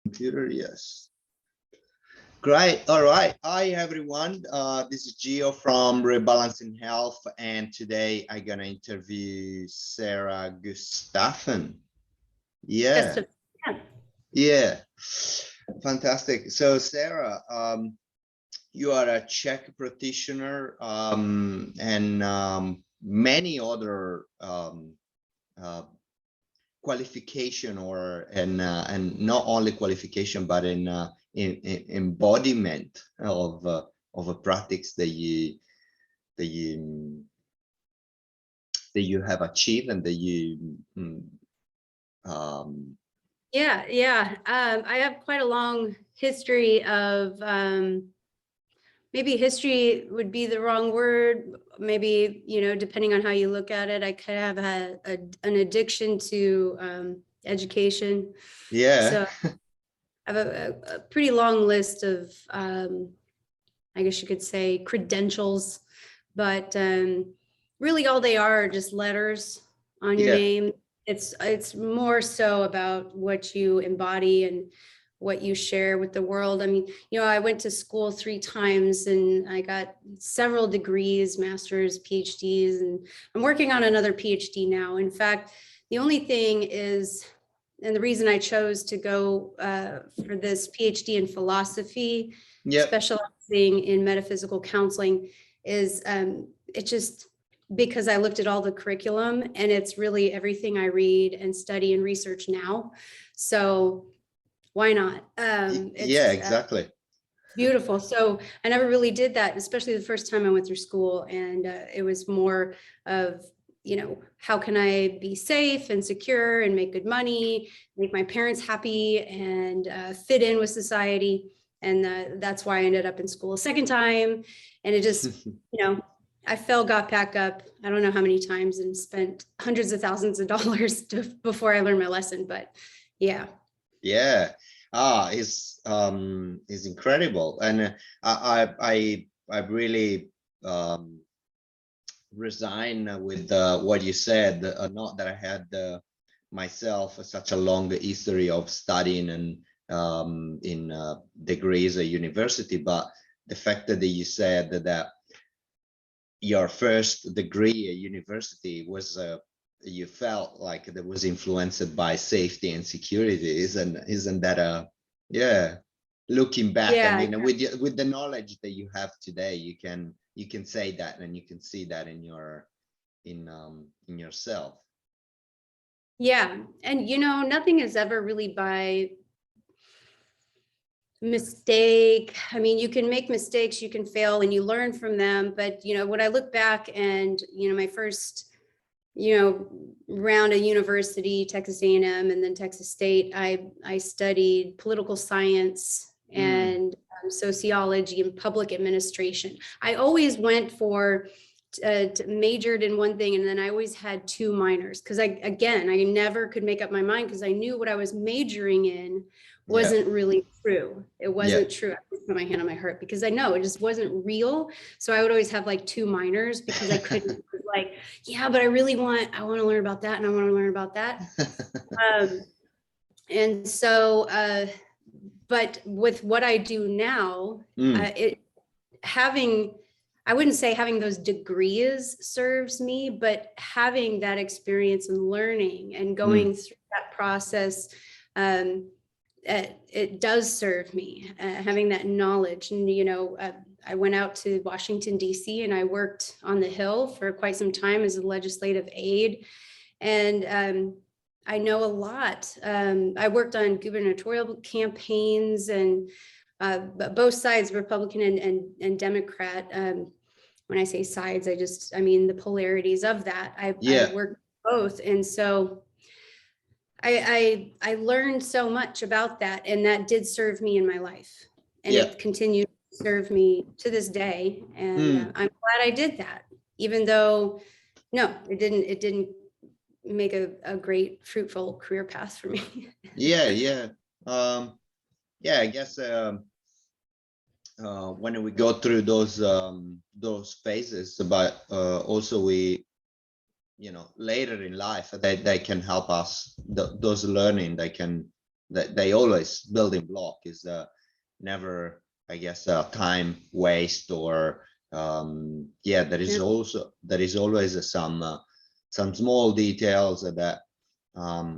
Computer, yes. Great. All right. Hi, everyone. This is Gio from Rebalancing Health, and today I'm gonna interview Sara Gustafson. Yeah. Yeah. Fantastic. So, Sara, you are a CHEK practitioner and many other qualification and not only qualification but in embodiment of a practice that you have achieved and that you I have quite a long history of maybe history would be the wrong word. Maybe, you know, depending on how you look at it, I could have had an addiction to education. Yeah. So I have a pretty long list of, I guess you could say, credentials, but really all they are just letters on your name. It's more so about what you embody and what you share with the world. I mean, you know, I went to school 3 times and I got several degrees, master's, PhDs, and I'm working on another PhD now. In fact, the only thing is, and the reason I chose to go for this PhD in philosophy, specializing in metaphysical counseling, is it just because I looked at all the curriculum and it's really everything I read and study and research now. So why not? Exactly. Beautiful. So I never really did that, especially the first time I went through school. And it was more of, you know, how can I be safe and secure and make good money, make my parents happy and fit in with society. And that's why I ended up in school a second time. And it just, you know, I fell, got back up, I don't know how many times, and spent hundreds of thousands of dollars before I learned my lesson. But yeah. Yeah. It's incredible. And I really resign with what you said, not that I had myself such a long history of studying and in degrees at university, but the fact that you said that your first degree at university was you felt like that was influenced by safety and security. Isn't that looking back, I mean, with the knowledge that you have today, you can say that, and you can see that in yourself. Yeah. And you know, nothing is ever really by mistake. I mean, you can make mistakes, you can fail, and you learn from them. But, you know, when I look back and, you know, my first, you know, round of university, Texas A&M and then Texas State, I studied political science and sociology and public administration. I always went for majored in one thing, and then I always had 2 minors because I never could make up my mind because I knew what I was majoring in wasn't really true. It wasn't true. I put my hand on my heart because I know it just wasn't real. So I would always have like 2 minors because I couldn't like, yeah, but I want to learn about that. And I want to learn about that. And so, but with what I do now, I wouldn't say having those degrees serves me, but having that experience and learning and going through that process, it does serve me, having that knowledge. And, you know, I went out to Washington, D.C., and I worked on the Hill for quite some time as a legislative aide. And I know a lot. I worked on gubernatorial campaigns and both sides, Republican and Democrat. When I say sides, I mean the polarities of that. I worked both. And so I learned so much about that, and that did serve me in my life, and it continued to serve me to this day. And I'm glad I did that, even though, no, it didn't make a great, fruitful career path for me. I guess when we go through those phases, but also we, you know, later in life, they can help us, those learning, they can that they always building block is never, I guess, time waste, or yeah, there is always some small details that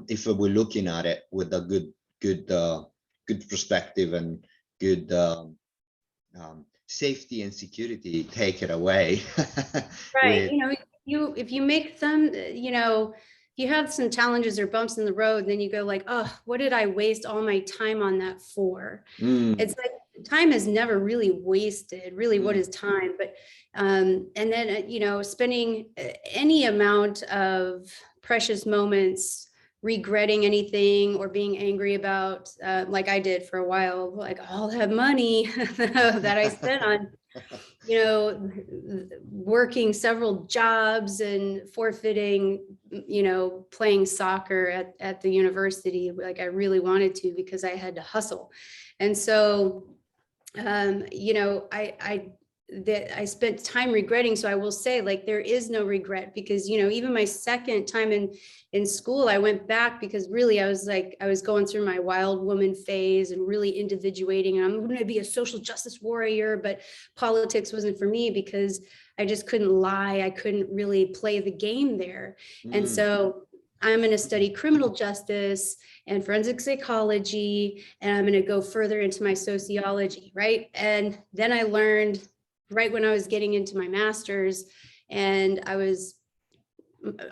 if we're looking at it with a good perspective and good safety and security, take it away. Right. If you make some, you have some challenges or bumps in the road, then you go like, oh, what did I waste all my time on that for? It's like time is never really wasted. Really, what is time? But and then spending any amount of precious moments regretting anything or being angry about, like I did for a while, like all that money that I spent on working several jobs and forfeiting, playing soccer at the university, like I really wanted to, because I had to hustle. And so, I spent time regretting. So I will say, like, there is no regret, because, even my second time in school, I went back because really I was going through my wild woman phase and really individuating. And I'm going to be a social justice warrior, but politics wasn't for me because I just couldn't lie. I couldn't really play the game there. And so I'm going to study criminal justice and forensic psychology, and I'm going to go further into my sociology, right? And then I learned right when I was getting into my master's, and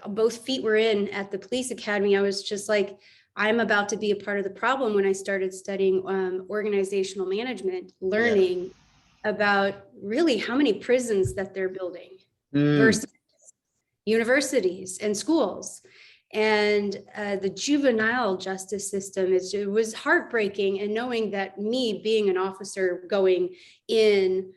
both feet were in at the police academy, I was just like, I'm about to be a part of the problem when I started studying organizational management, learning about really how many prisons that they're building versus universities and schools. And the juvenile justice system, it was heartbreaking. And knowing that me being an officer going in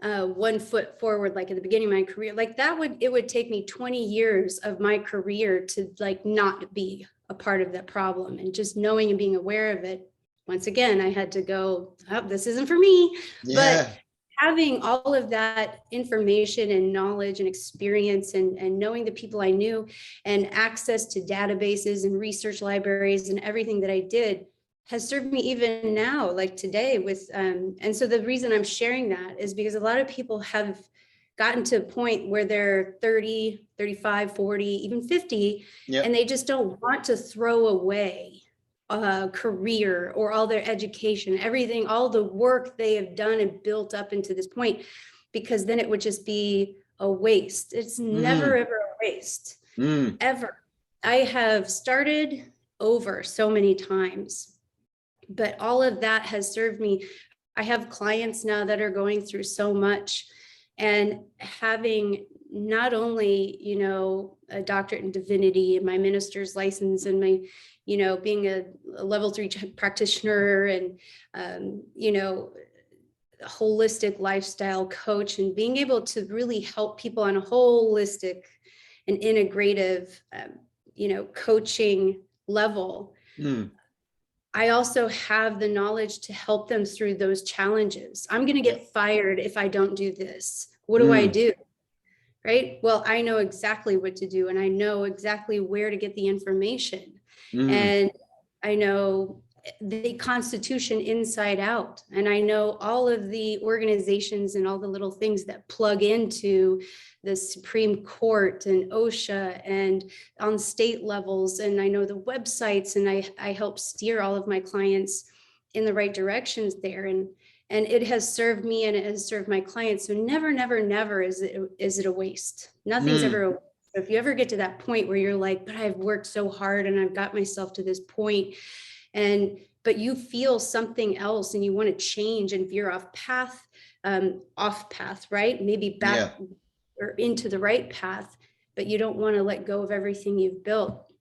1 foot forward, like at the beginning of my career, like it would take me 20 years of my career to like not be a part of that problem. And just knowing and being aware of it, once again, I had to go, oh, this isn't for me. But having all of that information and knowledge and experience and knowing the people I knew and access to databases and research libraries and everything that I did has served me even now, like today with, and so the reason I'm sharing that is because a lot of people have gotten to a point where they're 30, 35, 40, even 50, and they just don't want to throw away a career or all their education, everything, all the work they have done and built up into this point, because then it would just be a waste. It's never, ever a waste, ever. I have started over so many times, but all of that has served me. I have clients now that are going through so much, and having not only, a doctorate in divinity and my minister's license and my, being a level 3 CHEK practitioner and, a holistic lifestyle coach, and being able to really help people on a holistic and integrative, coaching level. I also have the knowledge to help them through those challenges. I'm going to get fired if I don't do this. What do I do? Right? Well, I know exactly what to do, and I know exactly where to get the information. And I know the Constitution inside out. And I know all of the organizations and all the little things that plug into the Supreme Court and OSHA and on state levels. And I know the websites, and I help steer all of my clients in the right directions there. And it has served me, and it has served my clients. So never, never, never is it a waste. Nothing's ever a waste. So if you ever get to that point where you're like, but I've worked so hard and I've got myself to this point, but you feel something else and you want to change and veer off path, right? Maybe back or into the right path, but you don't want to let go of everything you've built.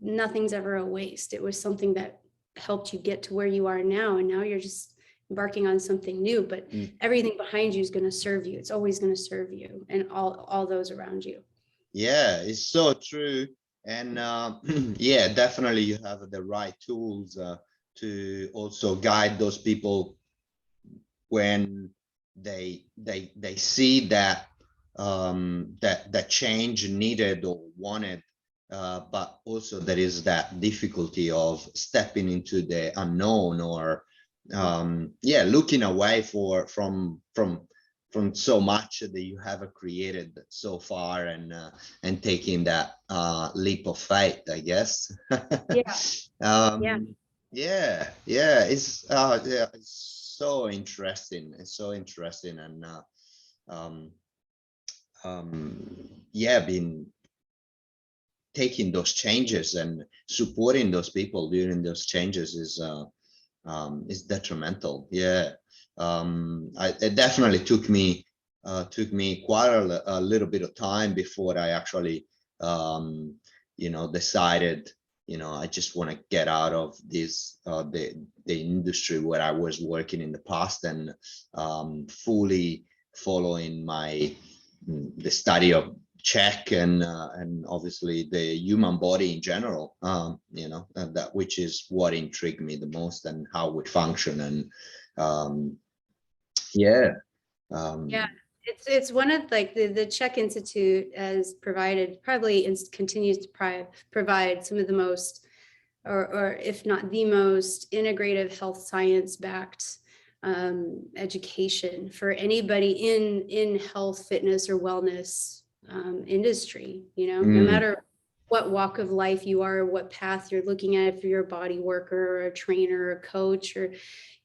Nothing's ever a waste. It was something that helped you get to where you are now. And now you're just embarking on something new, but everything behind you is going to serve you. It's always going to serve you and all those around you. Yeah, it's so true. And yeah, definitely you have the right tools to also guide those people when they see that that change needed or wanted but also there is that difficulty of stepping into the unknown, or looking away from so much that you have created so far, and taking that leap of faith, I guess. Yeah. It's so interesting. It's so interesting, and been taking those changes and supporting those people during those changes is detrimental. It definitely took me quite a little bit of time before I actually decided, I just want to get out of this the industry where I was working in the past, and fully following the study of CHEK, and obviously the human body in general, and that, which is what intrigued me the most, and how we function. And it's one of, like, the CHEK Institute has provided, probably continues to provide some of the most, or if not the most, integrative health science backed education for anybody in health, fitness, or wellness industry. No matter what walk of life you are, what path you're looking at, if you're a body worker or a trainer or a coach, or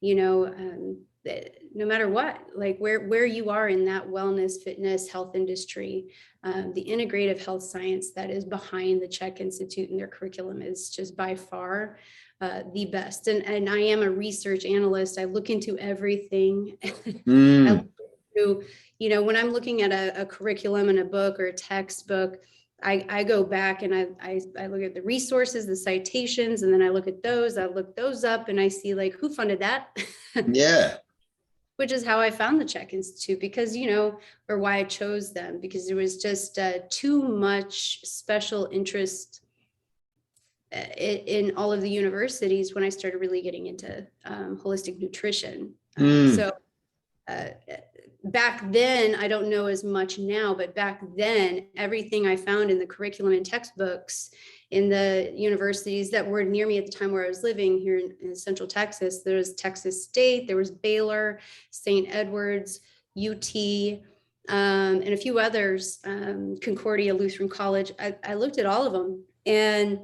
no matter what, like where you are in that wellness, fitness, health industry, the integrative health science that is behind the CHEK Institute and their curriculum is just by far the best. And I am a research analyst. I look into everything. I look into, when I'm looking at a curriculum and a book or a textbook, I go back and I look at the resources, the citations, and then I look at those. I look those up and I see, like, who funded that? Yeah. Which is how I found the CHEK Institute, because, or why I chose them, because there was just too much special interest in all of the universities when I started really getting into holistic nutrition. So back then, I don't know as much now, but back then, everything I found in the curriculum and textbooks in the universities that were near me at the time where I was living here in Central Texas, there was Texas State, there was Baylor, St. Edwards, UT, and a few others, Concordia Lutheran College. I looked at all of them, and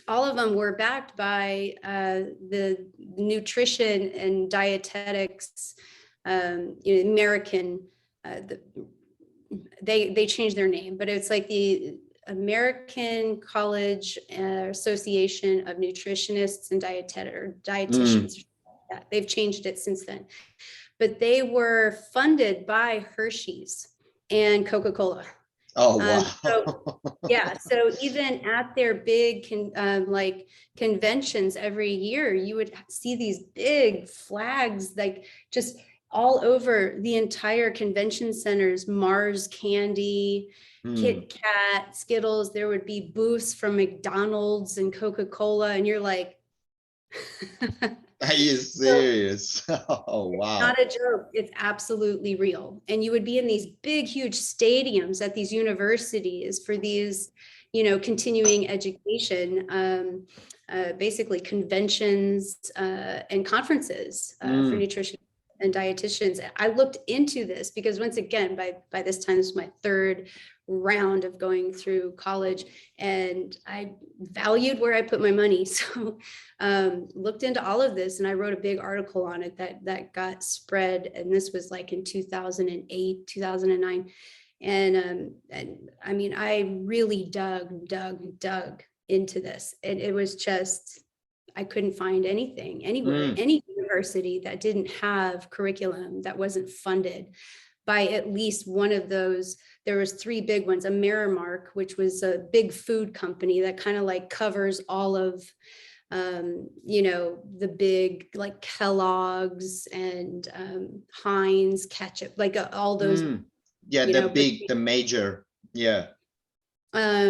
all of them were backed by the nutrition and dietetics, American, they changed their name, but it's like the American College Association of Nutritionists and Dietitians. They've changed it since then, but they were funded by Hershey's and Coca-Cola. Oh, wow. So even at their big conventions every year, you would see these big flags, like, just all over the entire convention centers, Mars candy, Kit Kat, Skittles. There would be booths from McDonald's and Coca-Cola, and you're like, are you serious? Oh, wow. Not a joke. It's absolutely real. And you would be in these big, huge stadiums at these universities for these, continuing education, basically conventions and conferences for nutrition and dietitians. I looked into this because, once again, by this time, this was my third round of going through college, and I valued where I put my money. So looked into all of this, and I wrote a big article on it that got spread. And this was like in 2008, 2009. And I mean, I really dug into this. And it was just, I couldn't find anything anywhere, any university that didn't have curriculum that wasn't funded by at least one of those. There was three big ones: a Merrimark, which was a big food company that kind of like covers all of, the big, like, Kellogg's and Heinz ketchup, like all those. The major,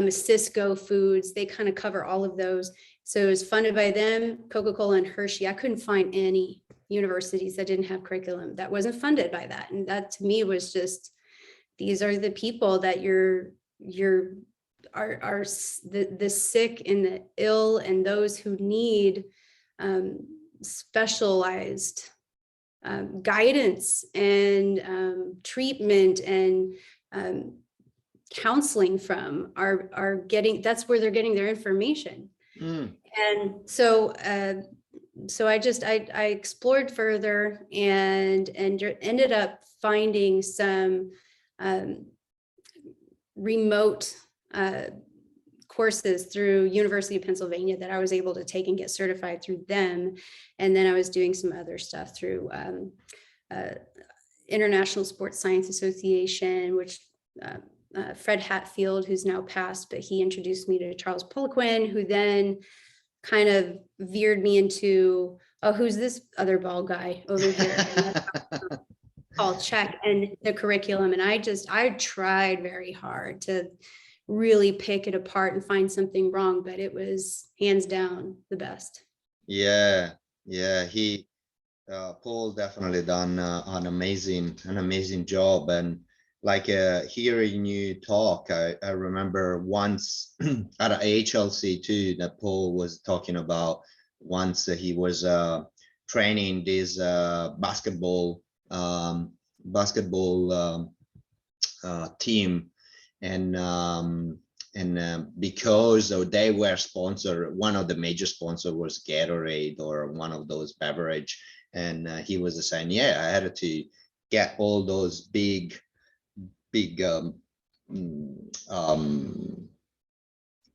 Cisco Foods, they kind of cover all of those. So it was funded by them, Coca-Cola, and Hershey. I couldn't find any universities that didn't have curriculum that wasn't funded by that. And that, to me, was just, these are the people that you're the sick and the ill and those who need specialized guidance and treatment and counseling from are getting, that's where they're getting their information. And so I explored further and ended up finding some remote courses through University of Pennsylvania that I was able to take and get certified through them. And then I was doing some other stuff through International Sports Science Association, which Fred Hatfield, who's now passed, but he introduced me to Charles Poliquin, who then kind of veered me into, oh, who's this other bald guy over here? Called CHEK and the curriculum. And I tried very hard to really pick it apart and find something wrong, but it was hands down the best. Yeah, he Paul definitely done an amazing job. And like hearing you talk, I remember once at a HLC too that Paul was talking about. Once he was training this basketball team, and because they were sponsored, one of the major sponsors was Gatorade or one of those beverage, and he was saying, yeah, I had to get all those big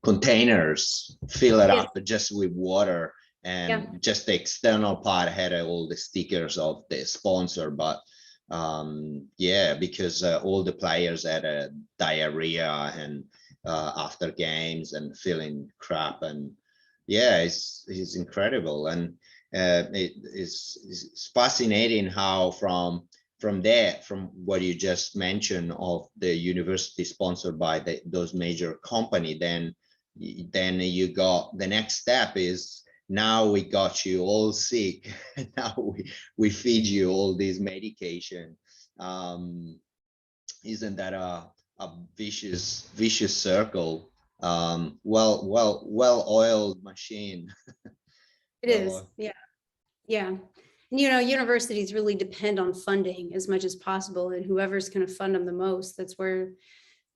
containers, fill it up just with water, and just the external part had all the stickers of the sponsor, but yeah, because all the players had a diarrhea and after games and feeling crap, and yeah, it's incredible. And it's fascinating how from what you just mentioned of the university sponsored by those major company, then you got the next step is, now we got you all sick. Now we feed you all this medication. Isn't that a vicious circle? Well-oiled machine. It is. Yeah. And, universities really depend on funding as much as possible, and whoever's going to fund them the most, that's where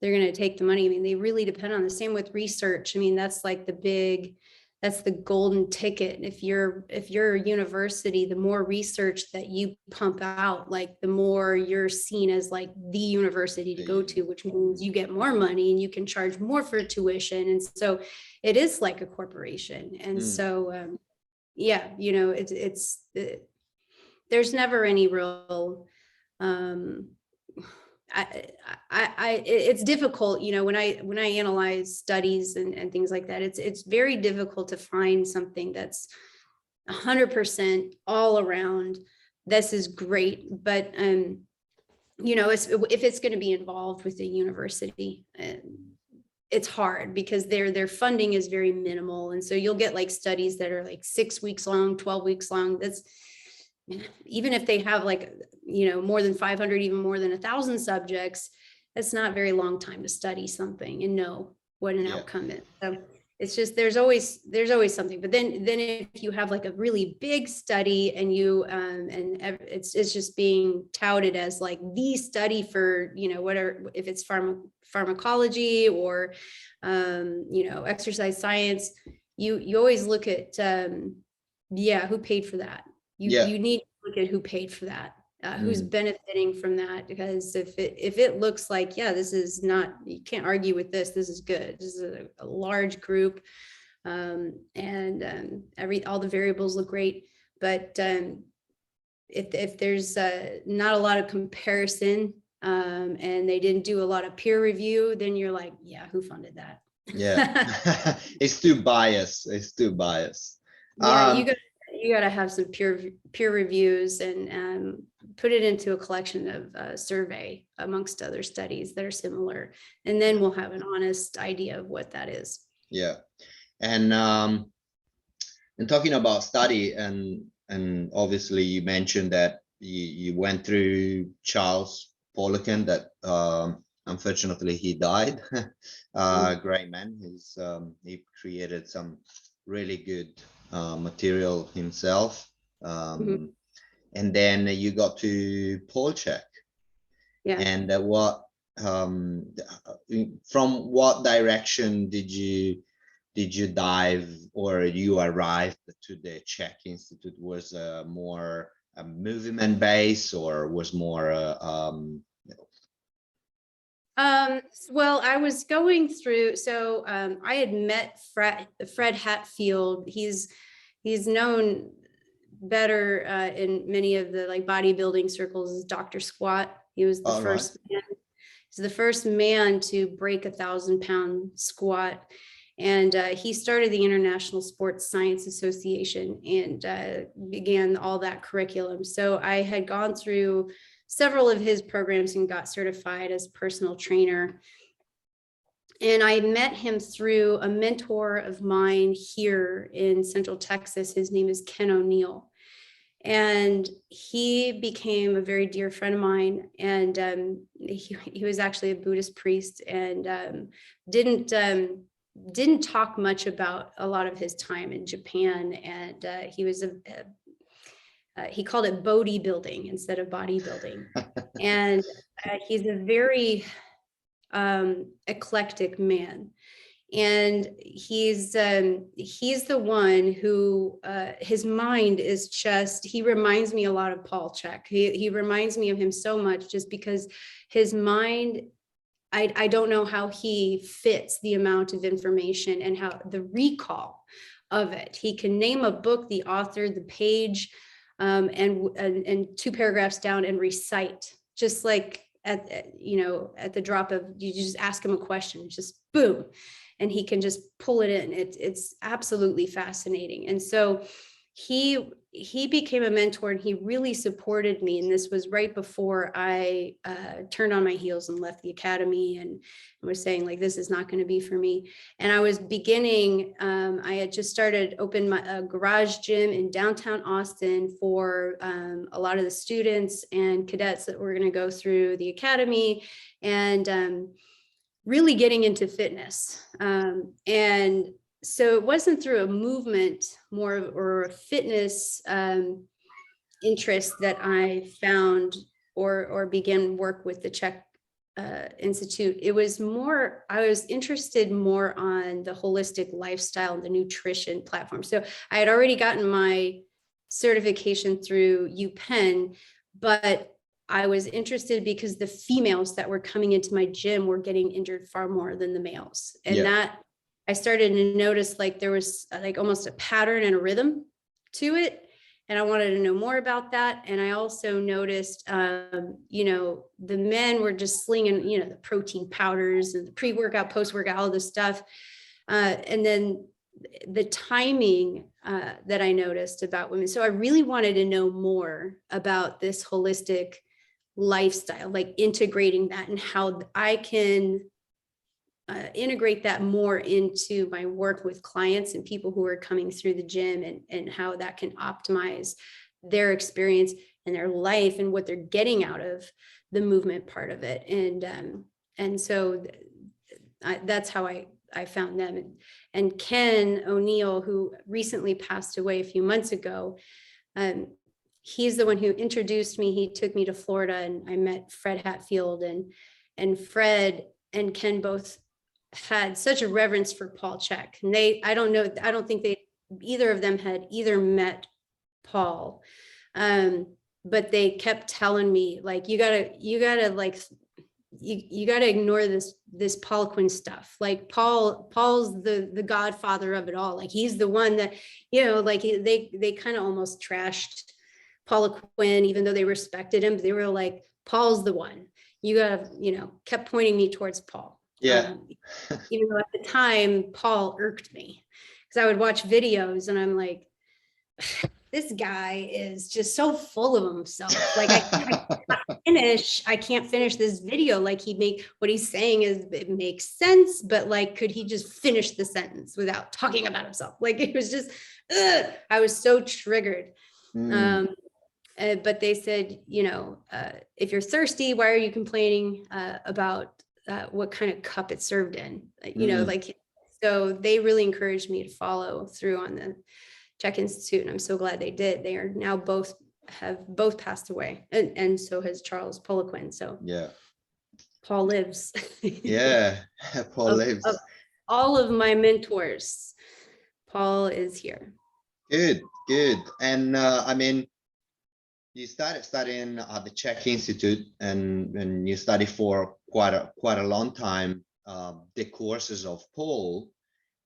they're going to take the money. I mean, they really depend on the same with research. I mean, that's like that's the golden ticket. If you're a university, the more research that you pump out, like the more you're seen as like the university to go to, which means you get more money and you can charge more for tuition. And so it is like a corporation. And so, yeah, there's never any real, it's difficult, when I analyze studies and things like that, it's very difficult to find something that's 100% all around. This is great, but if it's going to be involved with the university, it's hard because their funding is very minimal, and so you'll get like studies that are like 6 weeks long, 12 weeks long. That's, even if they have like, more than 500, even more than 1,000 subjects, that's not very long time to study something and know what an outcome is. So it's just, there's always something. But then if you have like a really big study and it's just being touted as like the study for, whatever, if it's pharmacology or, exercise science, you always look at, who paid for that. You need to look at who paid for that, who's benefiting from that, because if it looks like, this is not, you can't argue with this is good. This is a large group, and all the variables look great, but if there's not a lot of comparison, and they didn't do a lot of peer review, then you're like, who funded that? It's too biased. You got to have some peer reviews and put it into a collection of survey amongst other studies that are similar, and then we'll have an honest idea of what that is. And talking about study, and obviously you mentioned that you went through Charles Poliquin, that unfortunately he died. Great man. He created some really good material himself. Mhm. And then you got to Paul CHEK. Yeah. And from what direction did you dive, or you arrived to the CHEK Institute? Was more a movement base, or was more Well, I was going through, so I had met Fred Hatfield. He's known better in many of the like bodybuilding circles as Dr. Squat. He was the all right? first man. He's the first man to break 1,000-pound squat. And he started the International Sports Science Association and began all that curriculum. So I had gone through several of his programs and got certified as personal trainer. And I met him through a mentor of mine here in Central Texas. His name is Ken O'Neill. And he became a very dear friend of mine. And he was actually a Buddhist priest, and didn't talk much about a lot of his time in Japan. And he was he called it Bodhi building instead of bodybuilding. And he's a very eclectic man. And he's the one who his mind is just, he reminds me a lot of Paul CHEK. He reminds me of him so much, just because his mind, I don't know how he fits the amount of information and how the recall of it. He can name a book, the author, the page, and 2 paragraphs down, and recite, just like at the drop of, you just ask him a question, just boom, and he can just pull it in. It's absolutely fascinating. And so he became a mentor, and he really supported me. And this was right before I turned on my heels and left the academy, and was saying, like, this is not going to be for me. And I was beginning, I had just opened my garage gym in downtown Austin for a lot of the students and cadets that were going to go through the academy, and really getting into fitness. And so it wasn't through a movement or a fitness interest that I found or began work with the CHEK Institute. It was more, I was interested more on the holistic lifestyle and the nutrition platform. So I had already gotten my certification through UPenn, but I was interested because the females that were coming into my gym were getting injured far more than the males. And that I started to notice, like, there was like almost a pattern and a rhythm to it. And I wanted to know more about that. And I also noticed, the men were just slinging, the protein powders and the pre-workout, post-workout, all this stuff. And then the timing that I noticed about women. So I really wanted to know more about this holistic lifestyle, like integrating that, and how I can integrate that more into my work with clients and people who are coming through the gym, and how that can optimize their experience and their life and what they're getting out of the movement part of it. And so that's how I found them. And Ken O'Neill, who recently passed away a few months ago, he's the one who introduced me. He took me to Florida, and I met Fred Hatfield, and Fred and Ken both had such a reverence for Paul CHEK. And I don't think either of them had either met Paul. But they kept telling me, like, you gotta ignore this Paul Quinn stuff. Like, Paul's the godfather of it all. Like, he's the one that, like, they kind of almost trashed Paul Quinn, even though they respected him. They were like, Paul's the one. You gotta, kept pointing me towards Paul. Yeah. Even though at the time Paul irked me, because I would watch videos and I'm like, this guy is just so full of himself. Like, I can't finish this video. Like, what he's saying it makes sense, but like, could he just finish the sentence without talking about himself? Like, it was just, I was so triggered. But they said, if you're thirsty, why are you complaining about what kind of cup it's served in, like, so they really encouraged me to follow through on the CHEK Institute, and I'm so glad they did. They are now have both passed away, and so has Charles Poliquin. So yeah, Paul lives. yeah. Paul lives. Of all of my mentors, Paul is here. Good, good. And I mean, you started studying at the CHEK Institute, and you studied for quite a long time the courses of Paul,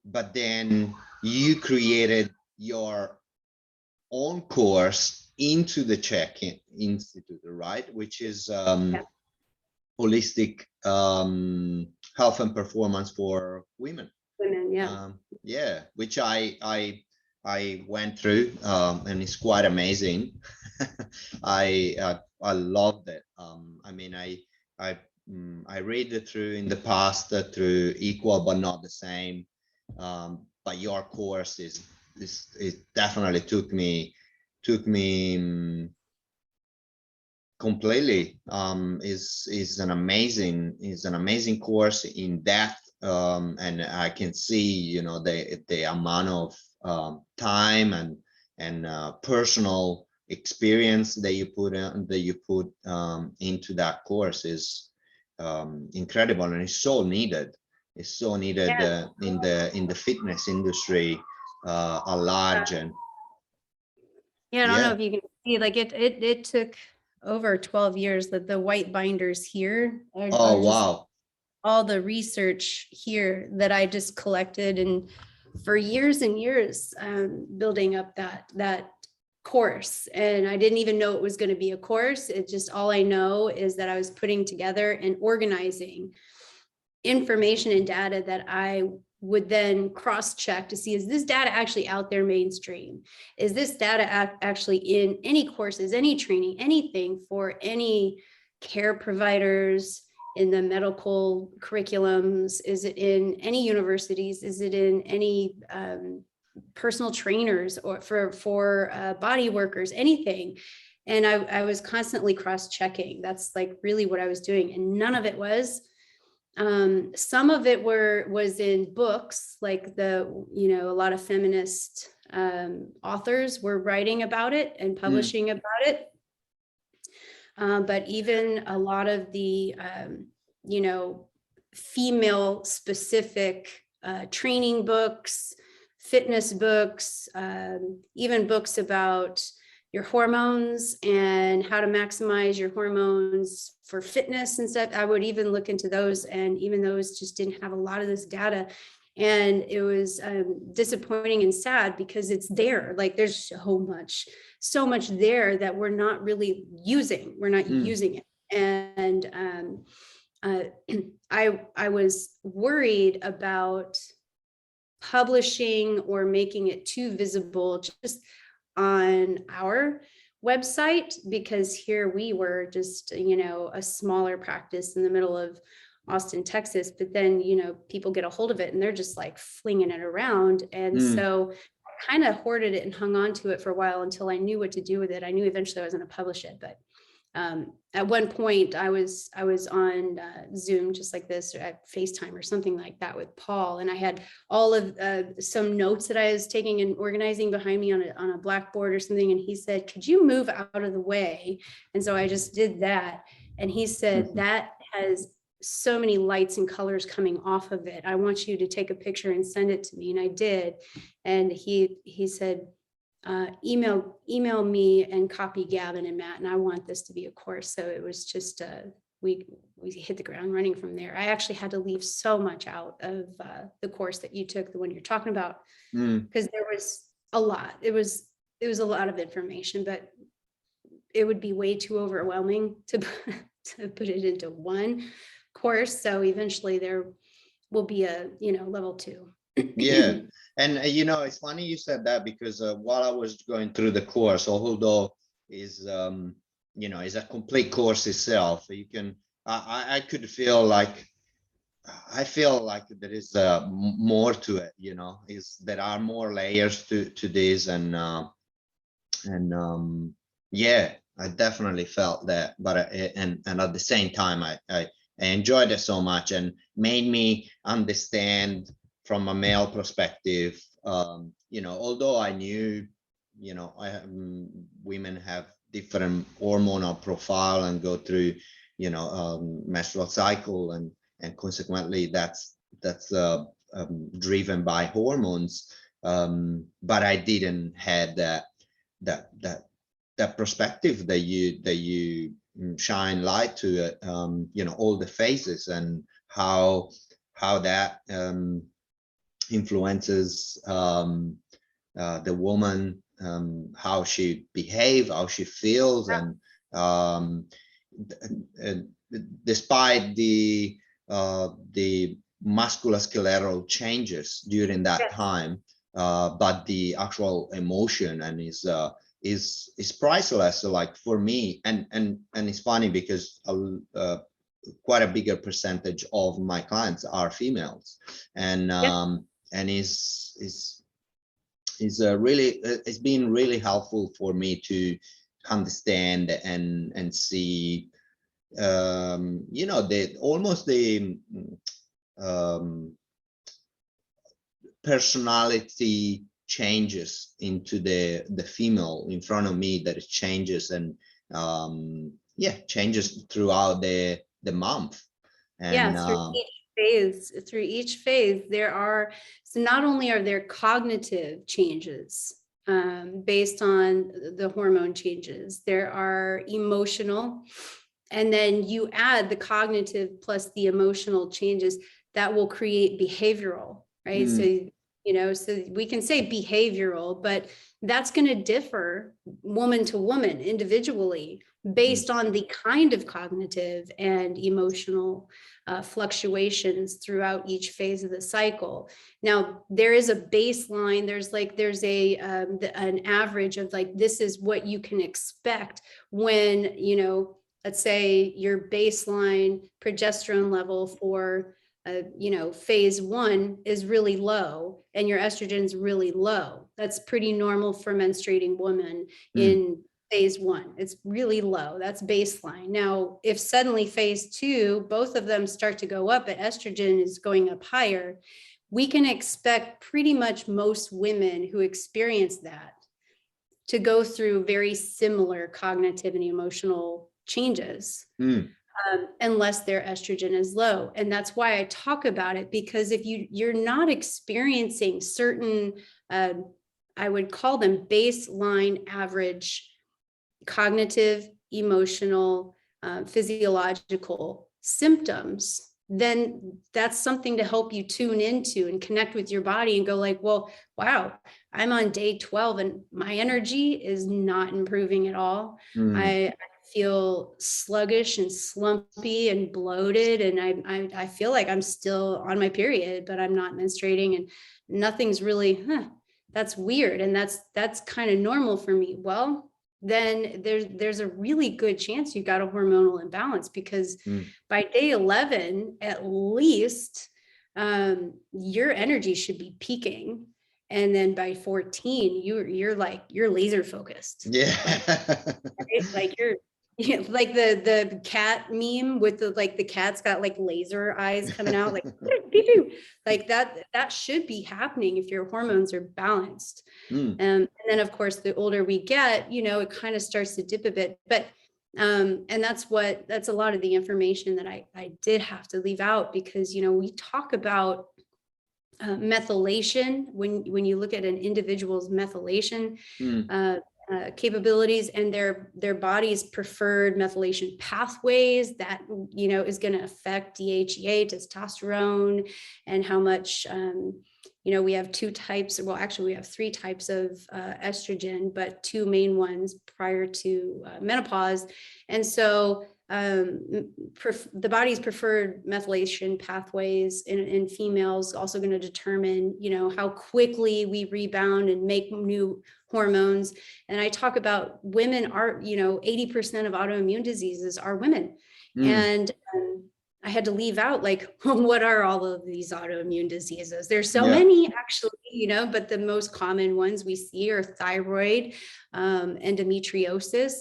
but then you created your own course into the CHEK Institute, right? Which is holistic health and performance for women. Women, yeah. Yeah, which I went through, and it's quite amazing. I loved it. I mean, I read it through in the past through Equal but Not the Same. But your course it definitely took me completely. Is an amazing course in depth, and I can see the amount of time and personal experience that you put into that course is incredible, and it's so needed. It's so needed in the fitness industry at large. And I don't know if you can see, like it took over 12 years that the white binders here are wow, all the research here that I just collected, and for years and years building up that course. And I didn't even know it was going to be a course. It just, all I know is that I was putting together and organizing information and data that I would then cross-check to see, is this data actually out there mainstream? Is this data actually in any courses, any training, anything for any care providers in the medical curriculums? Is it in any universities? Is it in any personal trainers or for body workers, anything? And I was constantly cross-checking. That's like really what I was doing. And none of it was. Some of it was in books, like a lot of feminist authors were writing about it and publishing about it. But even a lot of the, female specific training books, fitness books, even books about your hormones and how to maximize your hormones for fitness and stuff. I would even look into those, and even those just didn't have a lot of this data. And it was disappointing and sad, because it's there. Like, there's so much there that we're not really using. We're not using it. And I was worried about publishing or making it too visible just on our website, because here we were just, a smaller practice in the middle of Austin, Texas, but then, people get a hold of it and they're just like flinging it around. And so I kind of hoarded it and hung on to it for a while until I knew what to do with it. I knew eventually I was going to publish it, but at one point I was on Zoom, just like this, or at FaceTime or something like that with Paul. And I had all of some notes that I was taking and organizing behind me on a blackboard or something. And he said, could you move out of the way? And so I just did that. And he said, that has so many lights and colors coming off of it. I want you to take a picture and send it to me. And I did. And he said, email me and copy Gavin and Matt, and I want this to be a course. So it was just we hit the ground running from there. I actually had to leave so much out of the course that you took, the one you're talking about, because there was a lot. It was a lot of information, but it would be way too overwhelming to put it into one course. So eventually there will be a level 2. Yeah. And it's funny you said that, because while I was going through the course, although is is a complete course itself, you can I could feel like there is more to it. There are more layers to this, and yeah, I definitely felt that. But and at the same time, I I enjoyed it so much, and made me understand from a male perspective, although I knew, women have different hormonal profile and go through, menstrual cycle, and consequently that's driven by hormones. But I didn't have that perspective that you shine light to it, all the phases and how that influences the woman, how she behaves, how she feels, and despite the musculoskeletal changes during that time, but the actual emotion and is priceless. Like for me, and it's funny because quite a bigger percentage of my clients are females, and is really, it's been really helpful for me to understand and see, the personality changes into the female in front of me, that it changes, and changes throughout the month. And through each phase there are, so not only are there cognitive changes based on the hormone changes, there are emotional, and then you add the cognitive plus the emotional changes that will create behavioral, right? So so we can say behavioral, but that's going to differ woman to woman individually based on the kind of cognitive and emotional fluctuations throughout each phase of the cycle. Now, there is a baseline. There's an average of like, this is what you can expect when, let's say your baseline progesterone level for phase 1 is really low and your estrogen is really low. That's pretty normal for menstruating women in phase 1. It's really low. That's baseline. Now, if suddenly phase 2, both of them start to go up, but estrogen is going up higher, we can expect pretty much most women who experience that to go through very similar cognitive and emotional changes. Unless their estrogen is low. And that's why I talk about it, because if you're not experiencing certain, I would call them baseline average cognitive, emotional, physiological symptoms, then that's something to help you tune into and connect with your body and go like, well, wow, I'm on day 12 and my energy is not improving at all. I feel sluggish and slumpy and bloated, and I feel like I'm still on my period, but I'm not menstruating, and nothing's really, that's weird, and that's kind of normal for me. Well, then there's a really good chance you got a hormonal imbalance, because by day 11 at least your energy should be peaking, and then by 14 you're laser focused. Like you're like the cat meme with the cat's got like laser eyes coming out, like like that should be happening if your hormones are balanced. And then of course the older we get, it kind of starts to dip a bit, but and that's a lot of the information that I did have to leave out, because we talk about methylation when you look at an individual's methylation capabilities and their body's preferred methylation pathways, that is going to affect DHEA, testosterone, and how much we have 2 types, well actually we have 3 types of estrogen, but 2 main ones prior to menopause. And so the body's preferred methylation pathways in females also going to determine how quickly we rebound and make new hormones. And I talk about women are 80% of autoimmune diseases are women. And I had to leave out like, what are all of these autoimmune diseases? There's so many actually, but the most common ones we see are thyroid, endometriosis.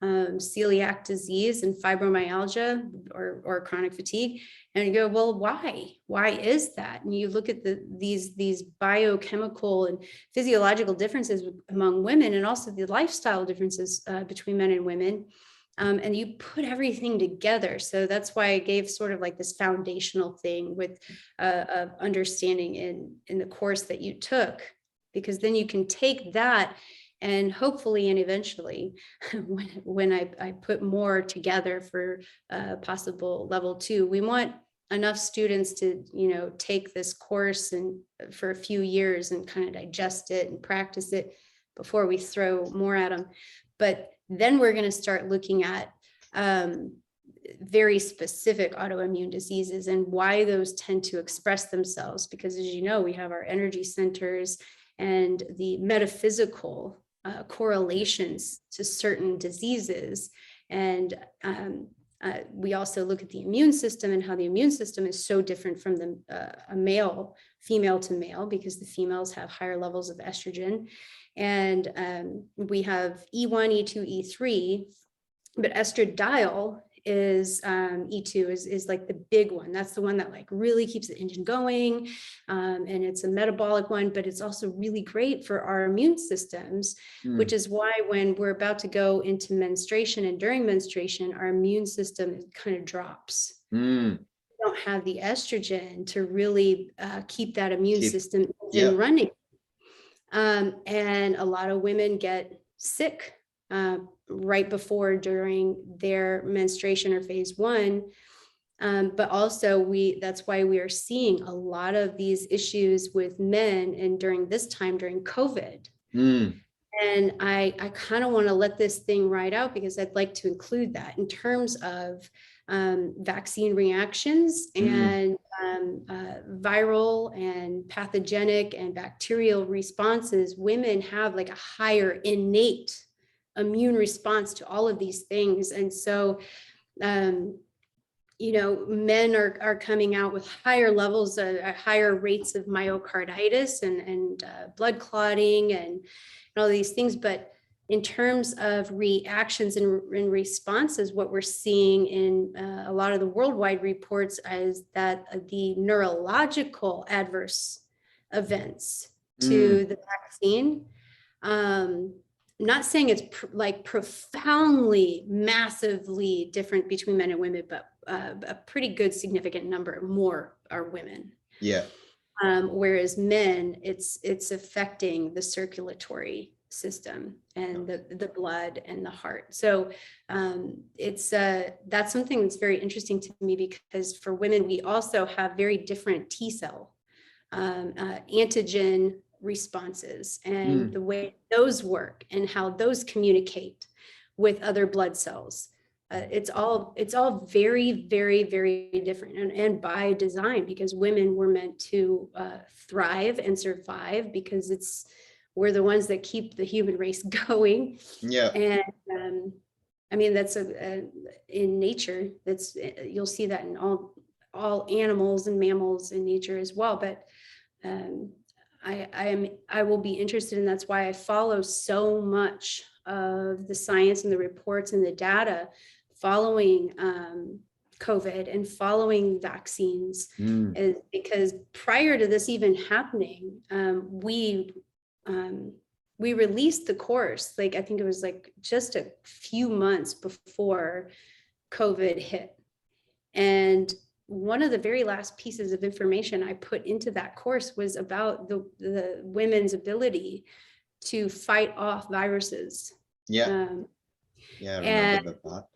celiac disease and fibromyalgia or chronic fatigue. And you go, well, why is that? And you look at these biochemical and physiological differences among women, and also the lifestyle differences between men and women. And you put everything together. So that's why I gave sort of like this foundational thing with understanding in the course that you took, because then you can take that and hopefully and eventually when I put more together for possible level 2, we want enough students to, take this course and for a few years and kind of digest it and practice it before we throw more at them. But then we're going to start looking at very specific autoimmune diseases and why those tend to express themselves. Because as you know, we have our energy centers and the metaphysical correlations to certain diseases. And we also look at the immune system and how the immune system is so different from a male, female to male, because the females have higher levels of estrogen. And we have E1, E2, E3, but estradiol is E2 is like the big one. That's the one that like really keeps the engine going. And it's a metabolic one, but it's also really great for our immune systems, which is why when we're about to go into menstruation and during menstruation, our immune system kind of drops. We don't have the estrogen to really keep that immune system running. And a lot of women get sick right before, during their menstruation or phase 1. But also that's why we are seeing a lot of these issues with men and during this time, during COVID. And I kind of want to let this thing ride out, because I'd like to include that in terms of vaccine reactions and viral and pathogenic and bacterial responses. Women have like a higher innate immune response to all of these things. And so, men are coming out with higher levels, higher rates of myocarditis and blood clotting and all these things. But in terms of reactions and responses, what we're seeing in a lot of the worldwide reports is that the neurological adverse events to the vaccine, I'm not saying it's profoundly, massively different between men and women, but a pretty good significant number more are women. Yeah. Whereas men, it's affecting the circulatory system and the blood and the heart. So that's something that's very interesting to me, because for women, we also have very different T cell antigen responses and the way those work and how those communicate with other blood cells. It's all very, very, very different, and by design, because women were meant to thrive and survive, because we're the ones that keep the human race going. Yeah. And I mean, that's in nature. You'll see that in all animals and mammals in nature as well. But I will be interested, and that's why I follow so much of the science and the reports and the data following COVID and following vaccines, is because prior to this even happening, we released the course, like I think it was like just a few months before COVID hit. And one of the very last pieces of information I put into that course was about the women's ability to fight off viruses. Yeah. I remember that.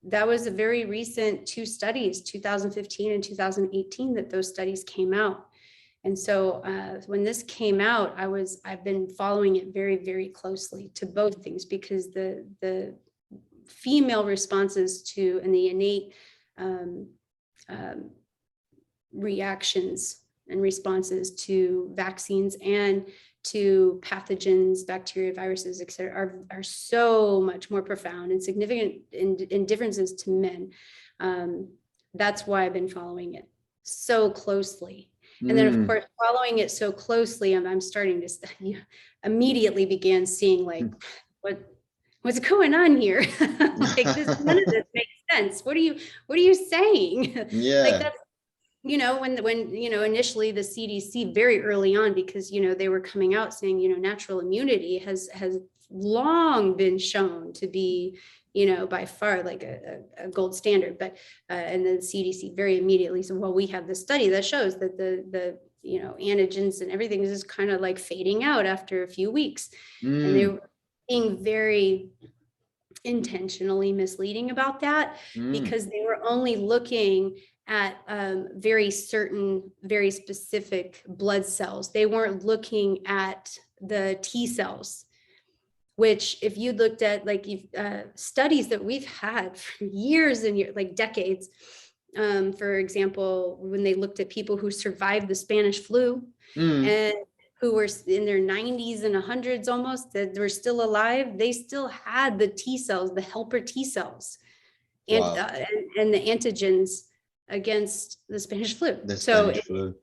That was a very recent 2 studies, 2015 and 2018, that those studies came out. And so when this came out, I've been following it very, very closely to both things, because the female responses to and the innate reactions and responses to vaccines and to pathogens, bacteria, viruses, et cetera, are so much more profound and significant in differences to men. That's why I've been following it so closely. And then, of course, following it so closely, I'm starting to immediately began seeing like what's going on here? Like this, none of this makes sense. What are you saying? Like Yeah. that's, when initially the CDC very early on, because, they were coming out saying, natural immunity has long been shown to be, by far like a gold standard. But, and then the CDC very immediately said, well, we have this study that shows that the antigens and everything is just kind of like fading out after a few weeks. And they were being very intentionally misleading about that, because they were only looking at very specific blood cells. They weren't looking at the T cells, which if you looked at like studies that we've had for years and years, like decades, for example, when they looked at people who survived the Spanish flu and who were in their 90s and 100s almost, that were still alive, they still had the T cells, the helper T cells, and Wow. and the antigens against the Spanish flu. The Spanish flu.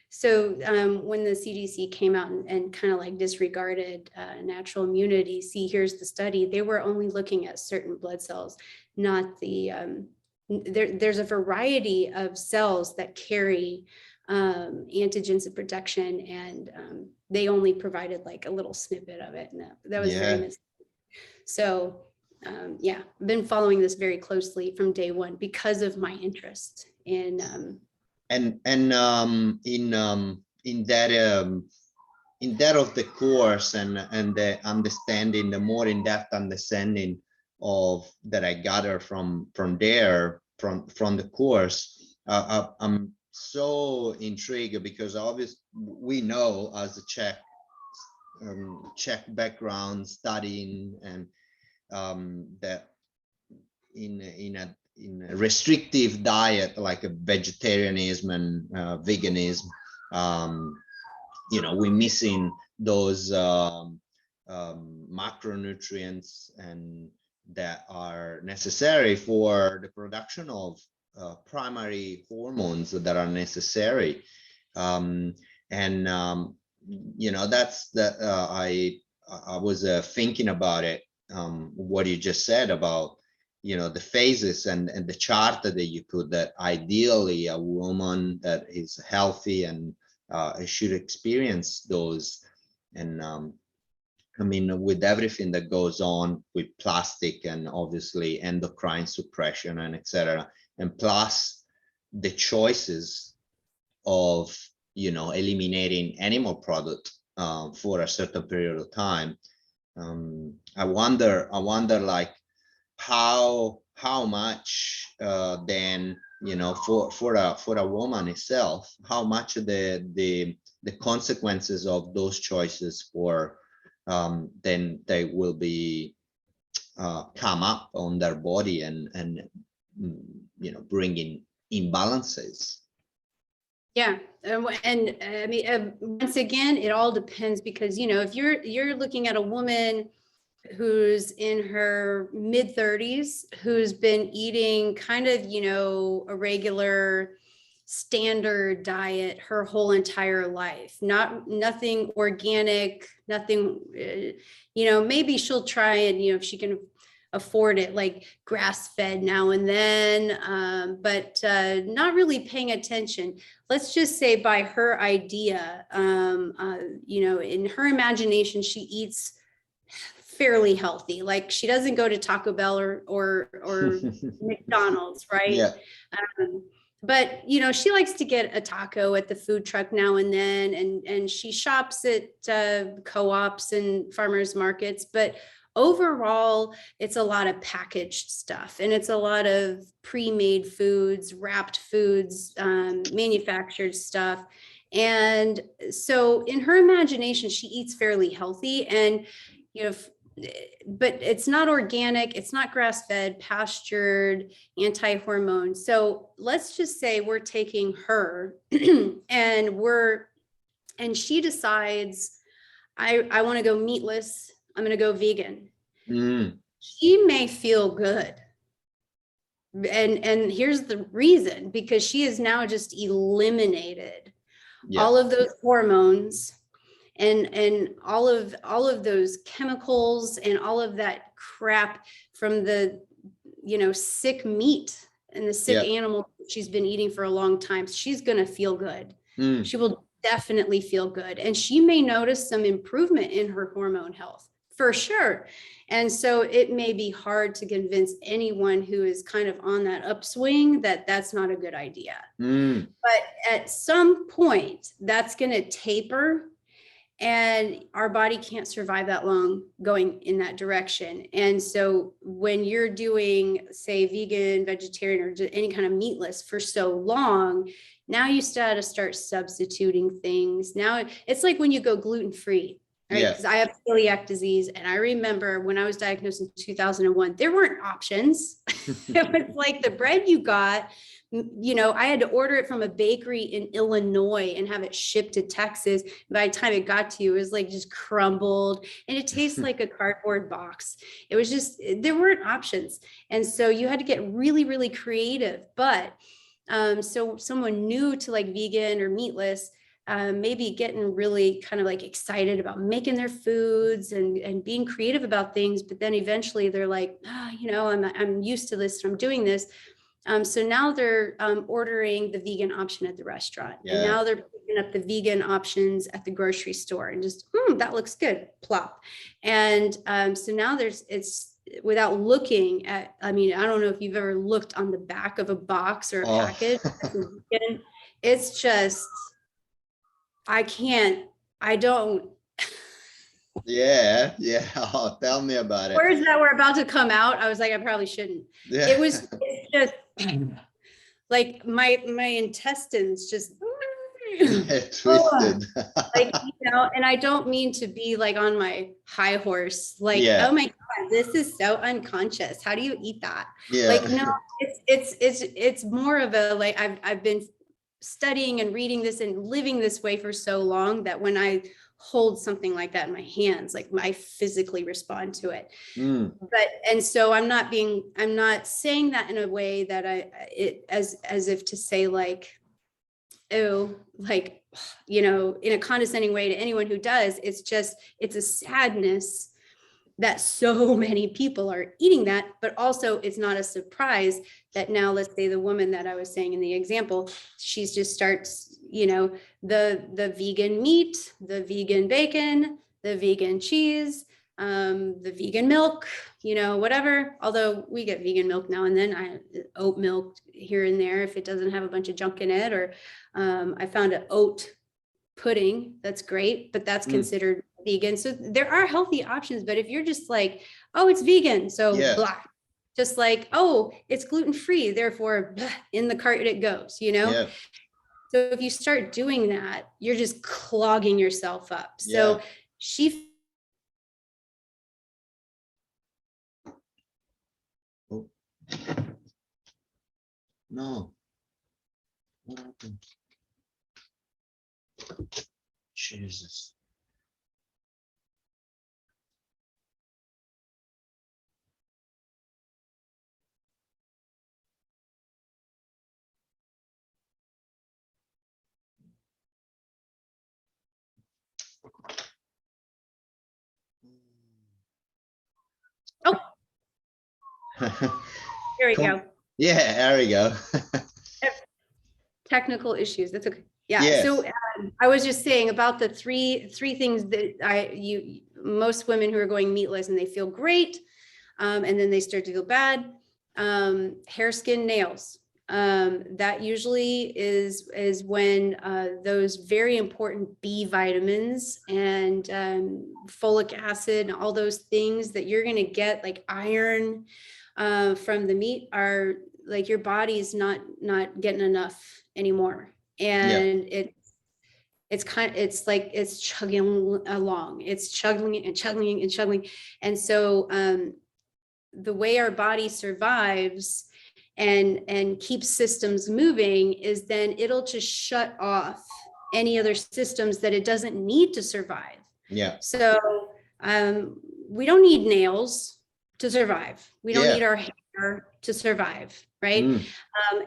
So when the CDC came out and kind of like disregarded natural immunity, see, here's the study, they were only looking at certain blood cells, not the, there's a variety of cells that carry antigens of protection, and they only provided like a little snippet of it. And that was very misleading. So yeah, I've been following this very closely from day one because of my interest in in that of the course and the understanding, the more in-depth understanding of that I gather from the course, I'm so intrigued, because obviously we know as a CHEK background studying, and that in a restrictive diet like a vegetarianism and veganism, we're missing those macronutrients and that are necessary for the production of primary hormones that are necessary. That's that I was thinking about it, what you just said about the phases and the chart that you put, that ideally a woman that is healthy and should experience those. And I mean, with everything that goes on with plastic and obviously endocrine suppression and etc., and plus the choices of eliminating animal product for a certain period of time, I wonder like how much then for a woman itself, how much the consequences of those choices for then they will be come up on their body and bringing imbalances. Yeah, and I mean, once again, it all depends, because if you're looking at a woman who's in her mid-30s, who's been eating kind of a regular standard diet her whole entire life, nothing organic, nothing, maybe she'll try and if she can afford it, like grass-fed now and then, but not really paying attention. Let's just say by her idea, in her imagination, she eats fairly healthy. Like she doesn't go to Taco Bell or McDonald's, right? Yeah. But she likes to get a taco at the food truck now and then, and she shops at co-ops and farmers markets. But overall, it's a lot of packaged stuff, and it's a lot of pre-made foods, wrapped foods, manufactured stuff. And so in her imagination, she eats fairly healthy, and but it's not organic, it's not grass-fed, pastured, anti-hormone. So let's just say we're taking her and she decides, I want to go meatless, I'm going to go vegan. She may feel good. And here's the reason, because she has now just eliminated all of those hormones and all of those chemicals and all of that crap from the, sick meat and the sick animal she's been eating for a long time. She's going to feel good. She will definitely feel good. And she may notice some improvement in her hormone health for sure. And so it may be hard to convince anyone who is kind of on that upswing that that's not a good idea. But at some point, that's going to taper, and our body can't survive that long going in that direction. And so when you're doing, say, vegan, vegetarian, or any kind of meatless for so long, now you start substituting things. Now it's like when you go gluten-free. Right? Because I have celiac disease. And I remember when I was diagnosed in 2001, there weren't options. It was like the bread you got, I had to order it from a bakery in Illinois and have it shipped to Texas. By the time it got to you, it was like just crumbled and it tastes like a cardboard box. It was just, there weren't options. And so you had to get really, really creative. But so someone new to like vegan or meatless, maybe getting really kind of like excited about making their foods and being creative about things. But then eventually they're like, I'm used to this, I'm doing this. So now they're ordering the vegan option at the restaurant. And now they're picking up the vegan options at the grocery store and just, that looks good, plop. And so now it's without looking at, I don't know if you've ever looked on the back of a box or a package. It's just, I don't. Yeah. Oh, tell me about it. Words that were about to come out, I was like, I probably shouldn't. It's just like my intestines just twisted. And I don't mean to be like on my high horse, like, oh my God, this is so unconscious. How do you eat that? Like, no, it's more of a, like, I've been studying and reading this and living this way for so long that when I hold something like that in my hands, like I physically respond to it. And so I'm not saying that in a way that as if to say like, oh, like, in a condescending way to anyone who does. It's a sadness that so many people are eating that, but also it's not a surprise that now, let's say the woman that I was saying in the example, she's just starts, the vegan meat, the vegan bacon, the vegan cheese, the vegan milk, whatever. Although we get vegan milk now and then, oat milk here and there, if it doesn't have a bunch of junk in it, or I found an oat pudding that's great, but that's considered vegan. So there are healthy options, but if you're just like, oh, it's vegan, so blah, just like, oh, it's gluten-free, therefore blah, in the cart it goes, So if you start doing that, you're just clogging yourself up. So she No. What happened? Jesus. Oh, there we go. Yeah, there we go. Technical issues. That's okay. Yeah. So I was just saying about the three things that most women who are going meatless and they feel great, and then they start to feel bad. Hair, skin, nails. That usually is when those very important B vitamins and folic acid and all those things that you're going to get, like iron from the meat, are like your body's not getting enough anymore. And it's like it's chugging along. It's chugging and chugging and chugging. And so the way our body survives and keeps systems moving is then it'll just shut off any other systems that it doesn't need to survive. So we don't need nails. to survive. We don't Yeah. need our hair to survive, right? Mm.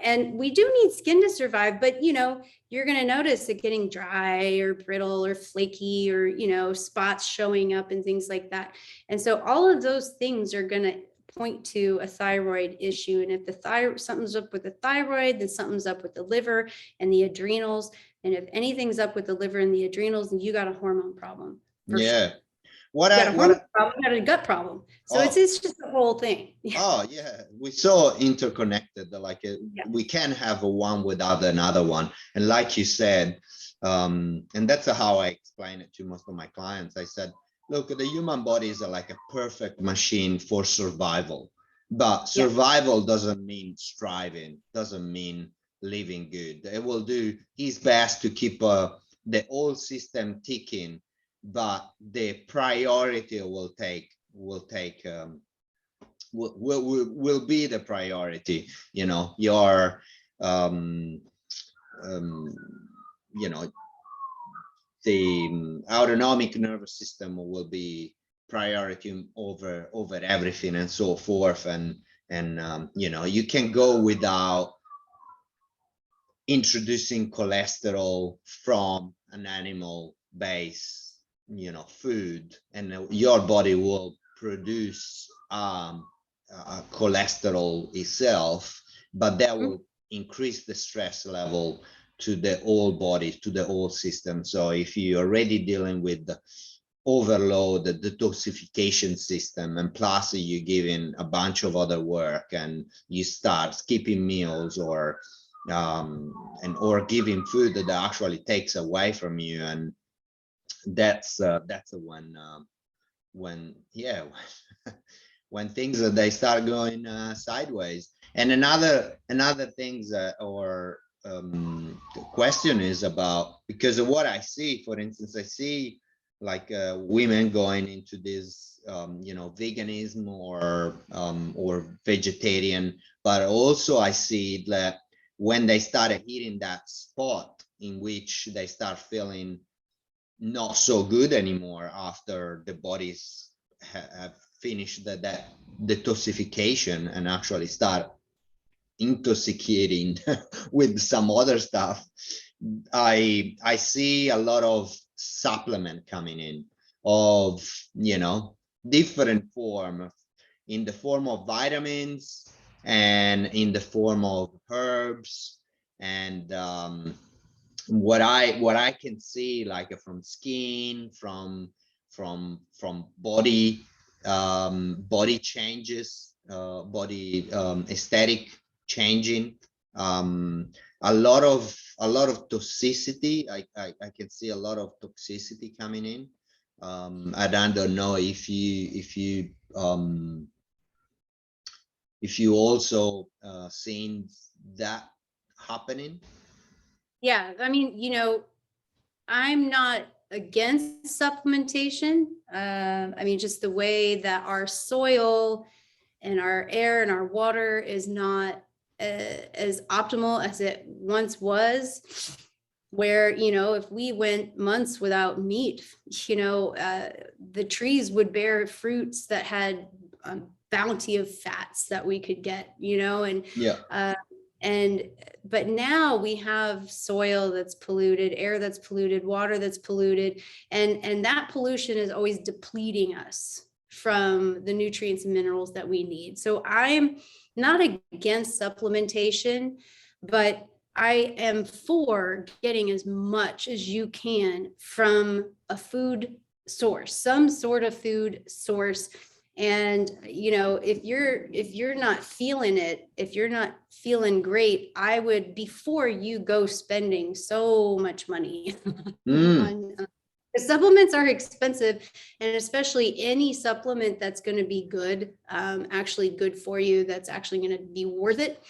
And we do need skin to survive, but you're going to notice it getting dry or brittle or flaky, or spots showing up and things like that. And so all of those things are going to point to a thyroid issue. And if the something's up with the thyroid, then something's up with the liver and the adrenals. And if anything's up with the liver and the adrenals, then you got a hormone problem. Yeah. Sure. You got a hormone problem, you got a gut problem. So it's just the whole thing. Oh yeah, we're so interconnected. We can't have one without another one. And like you said, and that's how I explain it to most of my clients. I said, look, the human body is like a perfect machine for survival, but survival doesn't mean striving, doesn't mean living good. It will do his best to keep the whole system ticking, but the priority will be the priority. Your the autonomic nervous system will be priority over everything and so forth. And you can go without introducing cholesterol from an animal base food, and your body will produce cholesterol itself, but that will increase the stress level to the whole body, to the whole system. So if you're already dealing with the overload, the detoxification system, and plus you're giving a bunch of other work, and you start skipping meals or giving food that actually takes away from you, and that's when when things they start going sideways. And another things or question is about, because of what I see. For instance, I see like women going into this veganism or vegetarian, but also I see that when they started hitting that spot in which they start feeling not so good anymore after the bodies have finished that detoxification and actually start intoxicating with some other stuff, I see a lot of supplement coming in of different form, in the form of vitamins and in the form of herbs. And what I can see, like from skin, from body changes, body aesthetic changing, a lot of toxicity. I can see a lot of toxicity coming in. I don't know if you also seen that happening. Yeah, I mean, I'm not against supplementation. I mean, just the way that our soil and our air and our water is not as optimal as it once was, where, if we went months without meat, the trees would bear fruits that had a bounty of fats that we could get, but now we have soil that's polluted, air that's polluted, water that's polluted, and that pollution is always depleting us from the nutrients and minerals that we need. So I'm not against supplementation, but I am for getting as much as you can from a food source, some sort of food source. And if you're not feeling it, if you're not feeling great, I would, before you go spending so much money on the supplements are expensive, and especially any supplement that's going to be good, actually good for you, that's actually going to be worth it.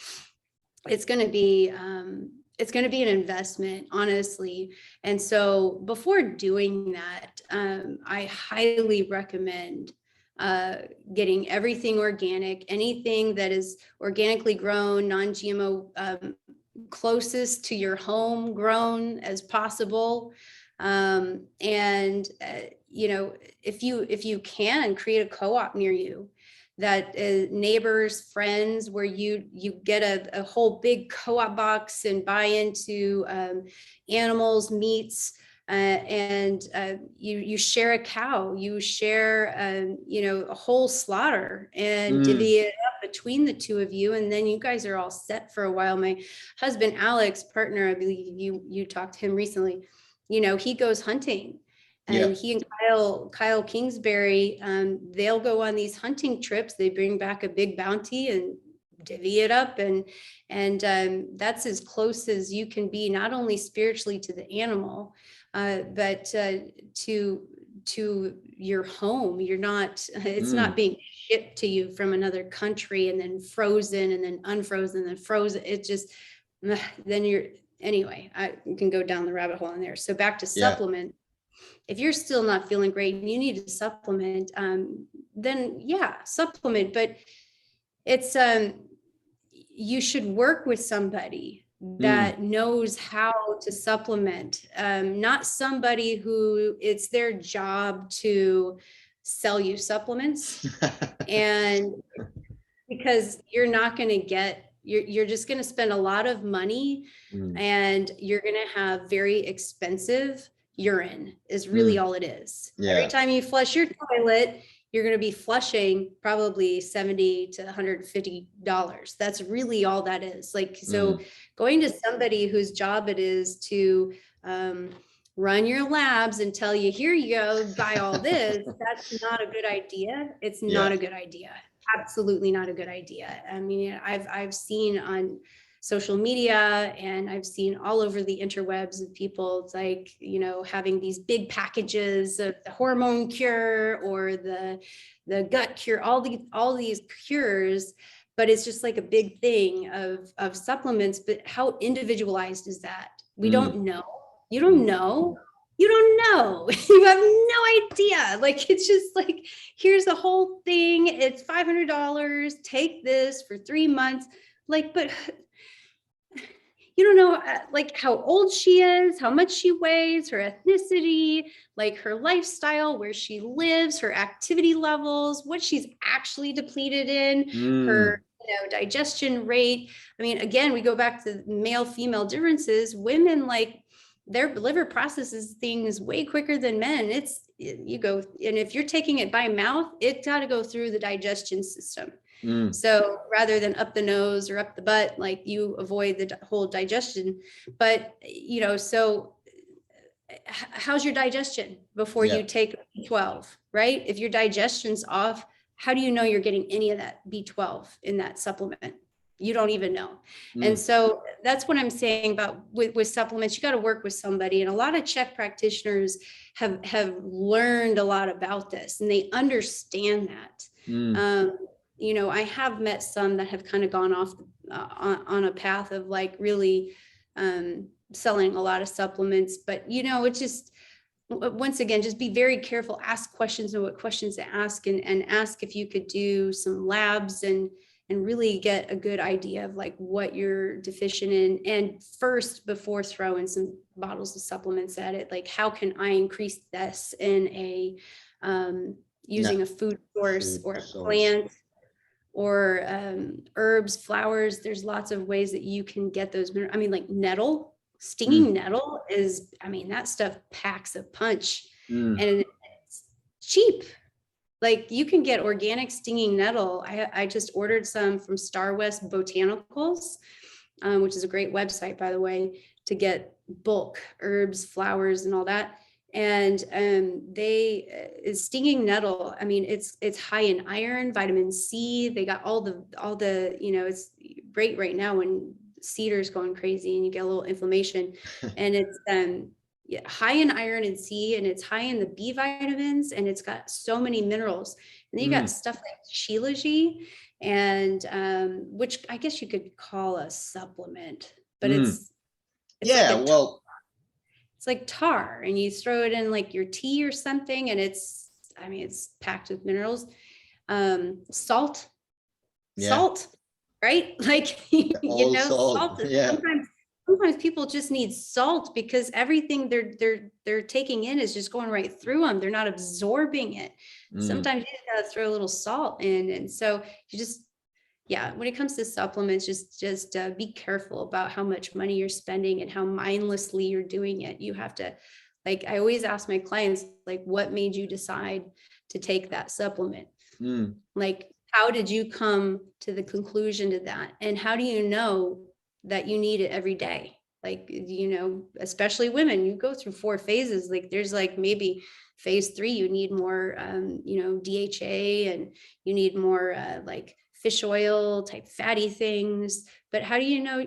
It's going to be an investment, honestly. And so before doing that, I highly recommend getting everything organic, anything that is organically grown, non-GMO, closest to your home grown as possible. And if you can create a co-op near you that neighbors, friends, where you get a whole big co-op box and buy into animals, meats, and you share a cow, you share you know, a whole slaughter, and divvy it up between the two of you, and then you guys are all set for a while. My husband Alex, partner, I believe you talked to him recently, you know, he goes hunting. And he and Kyle Kingsbury, they'll go on these hunting trips. They bring back a big bounty and divvy it up, and that's as close as you can be, not only spiritually to the animal, but to your home. You're not, it's not being shipped to you from another country and then frozen and then unfrozen and then frozen. It just, then you're, anyway, I can go down the rabbit hole in there. So back to supplement. If you're still not feeling great and you need to supplement, then yeah, supplement. But it's you should work with somebody that knows how to supplement, not somebody who it's their job to sell you supplements. And because you're not going to get, you're just going to spend a lot of money, and you're going to have very expensive urine is really all it is. Every time you flush your toilet, you're going to be flushing probably $70 to $150. That's really all that is. Like, so going to somebody whose job it is to run your labs and tell you, here you go, buy all this, that's not a good idea. It's not a good idea. Absolutely not a good idea. I mean, I've seen on social media, and I've seen all over the interwebs of people, it's like, you know, having these big packages of the hormone cure or the gut cure, all these cures, but it's just like a big thing of supplements. But how individualized is that? We don't know. You don't know. You don't know. You have no idea. Like, it's just like, here's the whole thing. It's $500. Take this for 3 months. Like, but you don't know, like, how old she is, how much she weighs, her ethnicity, like her lifestyle, where she lives, her activity levels, what she's actually depleted in, her, you know, digestion rate. I mean, again, we go back to male female differences. Women, like, their liver processes things way quicker than men. It's, you go, and if you're taking it by mouth, it's got to go through the digestion system. So rather than up the nose or up the butt, like, you avoid the whole digestion. But, you know, so how's your digestion before you take B12, right? If your digestion's off, how do you know you're getting any of that B12 in that supplement? You don't even know. And so that's what I'm saying about with supplements. You got to work with somebody. And a lot of CHEK practitioners have learned a lot about this, and they understand that. You know, I have met some that have kind of gone off on a path of, like, really selling a lot of supplements. But, you know, it's just, once again, just be very careful, ask questions, know what questions to ask, and ask if you could do some labs and really get a good idea of, like, what you're deficient in. And first, before throwing some bottles of supplements at it, like, how can I increase this in a using a food source or a plant, or herbs, flowers. There's lots of ways that you can get those. I mean, like nettle, stinging nettle is, I mean, that stuff packs a punch, and it's cheap. Like, you can get organic stinging nettle. I just ordered some from Star West Botanicals, which is a great website, by the way, to get bulk herbs, flowers, and all that. And stinging nettle, I mean, it's high in iron, vitamin C. They got all the, you know, it's great right now when cedar's going crazy and you get a little inflammation. And it's high in iron and C, and it's high in the B vitamins, and it's got so many minerals. And then you got stuff like shilajit, and which I guess you could call a supplement, but it's like it's like tar, and you throw it in like your tea or something, and it's, I mean, it's packed with minerals. Salt, right? Like, you know, salt is sometimes people just need salt because everything they're taking in is just going right through them. They're not absorbing it. Sometimes you just gotta throw a little salt in. And so you just, yeah, when it comes to supplements, just be careful about how much money you're spending and how mindlessly you're doing it. You have to, like, I always ask my clients, like, what made you decide to take that supplement? Like, how did you come to the conclusion to that? And how do you know that you need it every day? Like, you know, especially women, you go through 4 phases. Like, there's like maybe phase 3, you need more, you know, DHA, and you need more like fish oil type fatty things. But how do you know,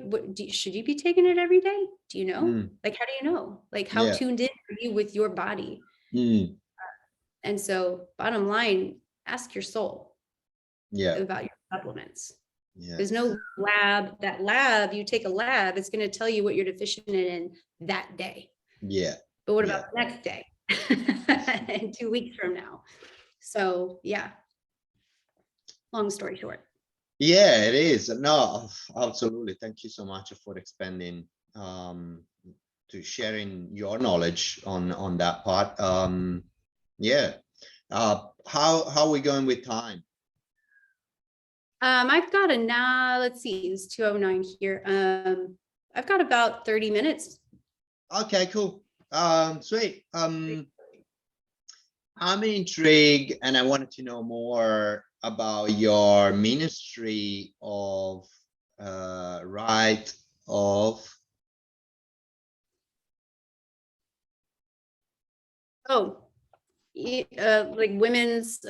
should you be taking it every day? Do you know? Like, how do you know? Like, how tuned in are you with your body? And so bottom line, ask your soul about your supplements. There's no lab. That lab, you take a lab, it's going to tell you what you're deficient in that day. But what about the next day? And 2 weeks from now? So yeah, long story short. Yeah, it is. No, absolutely. Thank you so much for expanding to sharing your knowledge on that part. How are we going with time? I've got let's see, it's 2:09 here. I've got about 30 minutes. Okay, cool. Sweet. I'm intrigued, and I wanted to know more about your ministry of rite of. Like women's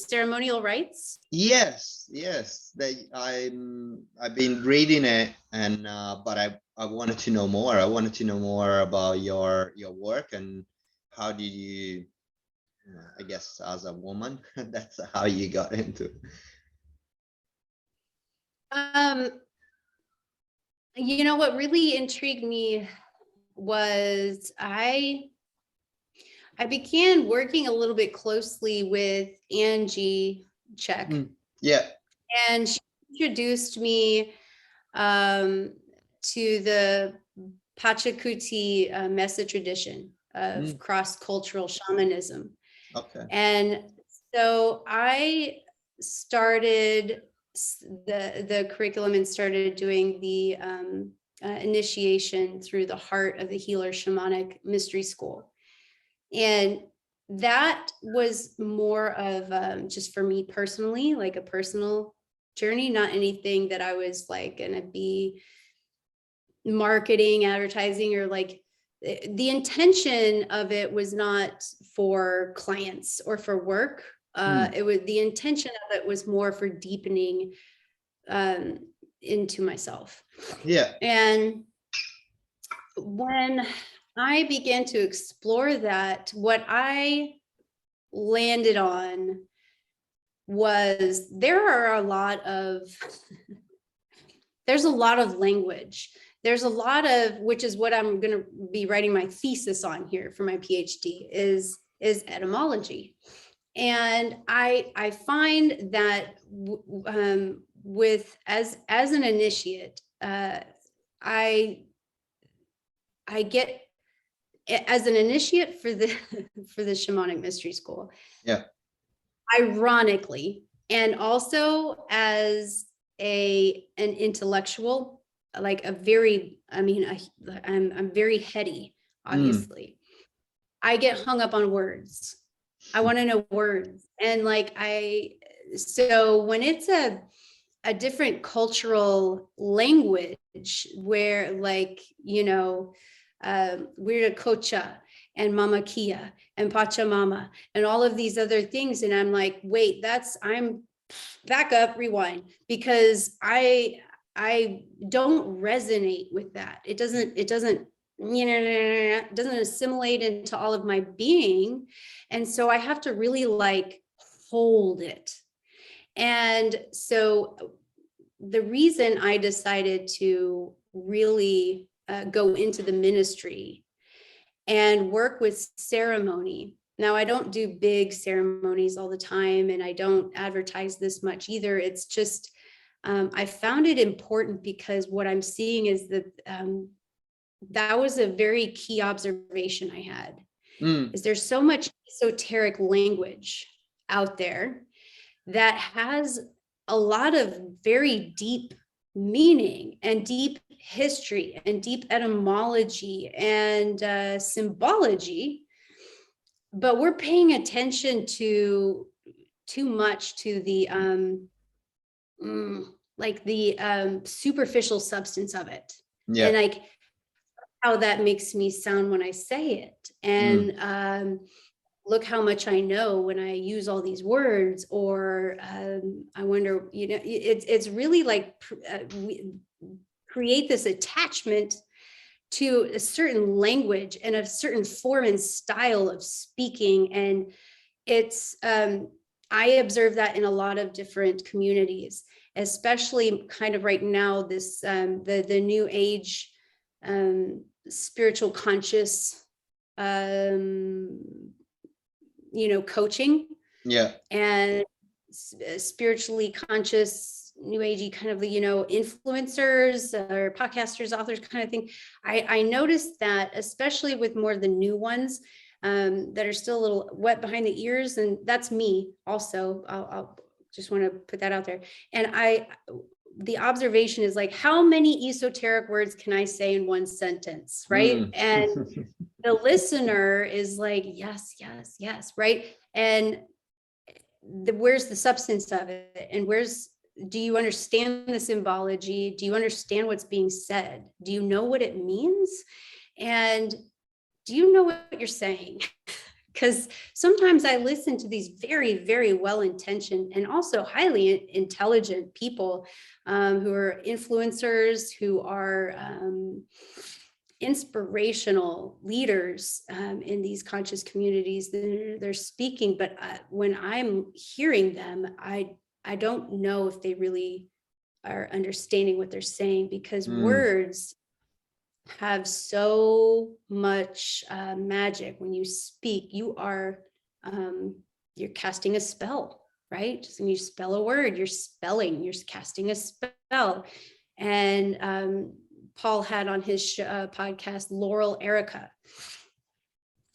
ceremonial rites. Yes, I've been reading it, and but I wanted to know more. I wanted to know more about your work, and how did you, I guess, as a woman, that's how you got into it. You know, what really intrigued me was I began working a little bit closely with Angie CHEK. And she introduced me to the Pachacuti Mesa tradition of cross-cultural shamanism. And so I started the curriculum and started doing the initiation through the Heart of the Healer Shamanic Mystery School. And that was more of just for me personally, like a personal journey, not anything that I was like going to be marketing, advertising, or like the intention of it was not for clients or for work. It was, the intention of it was more for deepening into myself. And when I began to explore that, what I landed on was there are a lot of, there's a lot of language. There's a lot of, which is what I'm going to be writing my thesis on here for my PhD, is etymology. And I find that with as an initiate, I get, as an initiate for the Shamanic Mystery School, ironically, and also as an intellectual, like a very, I mean, I'm very heady, obviously. I get hung up on words. I want to know words. And like, so when it's a different cultural language where, like, you know, we're a Kocha and Mama Kia and Pachamama and all of these other things. And I'm like, wait, I'm back up, rewind, because I don't resonate with that. It doesn't, you know, it doesn't assimilate into all of my being. And so I have to really like hold it. And so the reason I decided to really go into the ministry and work with ceremony. Now, I don't do big ceremonies all the time, and I don't advertise this much either. It's just, I found it important because what I'm seeing is that that was a very key observation I had, Mm. is there's so much esoteric language out there that has a lot of very deep meaning and deep history and deep etymology and symbology, but we're paying attention to too much to the like the superficial substance of it, Yeah. and like how that makes me sound when I say it, and look how much I know when I use all these words, or I wonder, it's really like we create this attachment to a certain language and a certain form and style of speaking. And it's, I observe that in a lot of different communities, especially kind of right now, this, the new age, spiritual conscious, coaching, Yeah. and spiritually conscious, new agey kind of, influencers or podcasters, authors kind of thing. I noticed that, especially with more of the new ones, that are still a little wet behind the ears, and that's me also. I'll just want to put that out there. And the observation is like, how many esoteric words can I say in one sentence, right? And the listener is like, yes, yes, yes, right? And where's the substance of it? And do you understand the symbology? Do you understand what's being said? Do you know what it means? And do you know what you're saying? Because sometimes I listen to these very, very well-intentioned and also highly intelligent people, who are influencers, who are inspirational leaders in these conscious communities. They're speaking, but when I'm hearing them, I don't know if they really are understanding what they're saying, because words have so much magic. When you speak, you're casting a spell, right? So when you spell a word, you're casting a spell. And Paul had on his podcast Laurel Erica,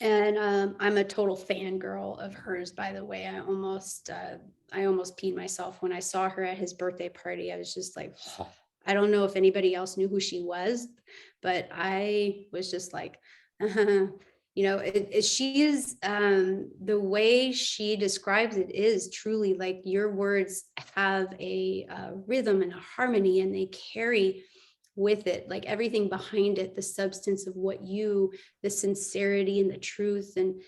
and I'm a total fangirl of hers, by the way. I almost peed myself when I saw her at his birthday party. I was just like, I don't know if anybody else knew who she was, but I was just like, she is, the way she describes it is truly like, your words have a rhythm and a harmony, and they carry with it, like everything behind it, the substance of the sincerity and the truth, and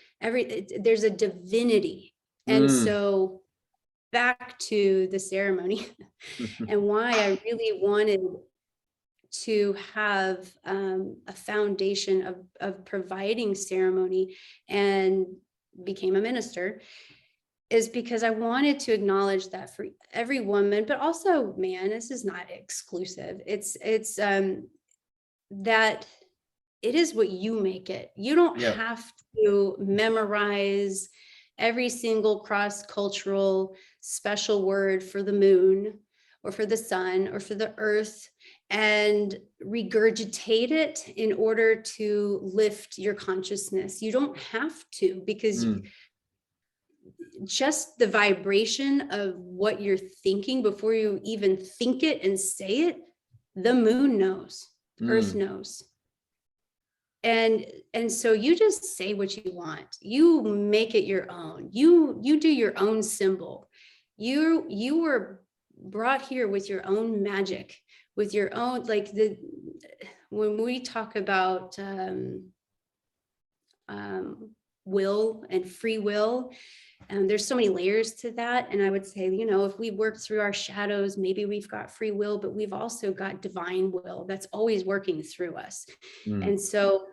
there's a divinity. And so back to the ceremony and why I really wanted to have a foundation of providing ceremony and became a minister, is because I wanted to acknowledge that for every woman, but also man, this is not exclusive. It's that it is what you make it. You don't have to memorize every single cross-cultural special word for the moon or for the sun or for the earth and regurgitate it in order to lift your consciousness. You don't have to, because just the vibration of what you're thinking before you even think it and say it, the moon knows, the earth knows. And so you just say what you want. You make it your own. You do your own symbol. You were brought here with your own magic, with your own, like when we talk about will and free will, and there's so many layers to that. And I would say, if we work through our shadows, maybe we've got free will, but we've also got divine will that's always working through us. And so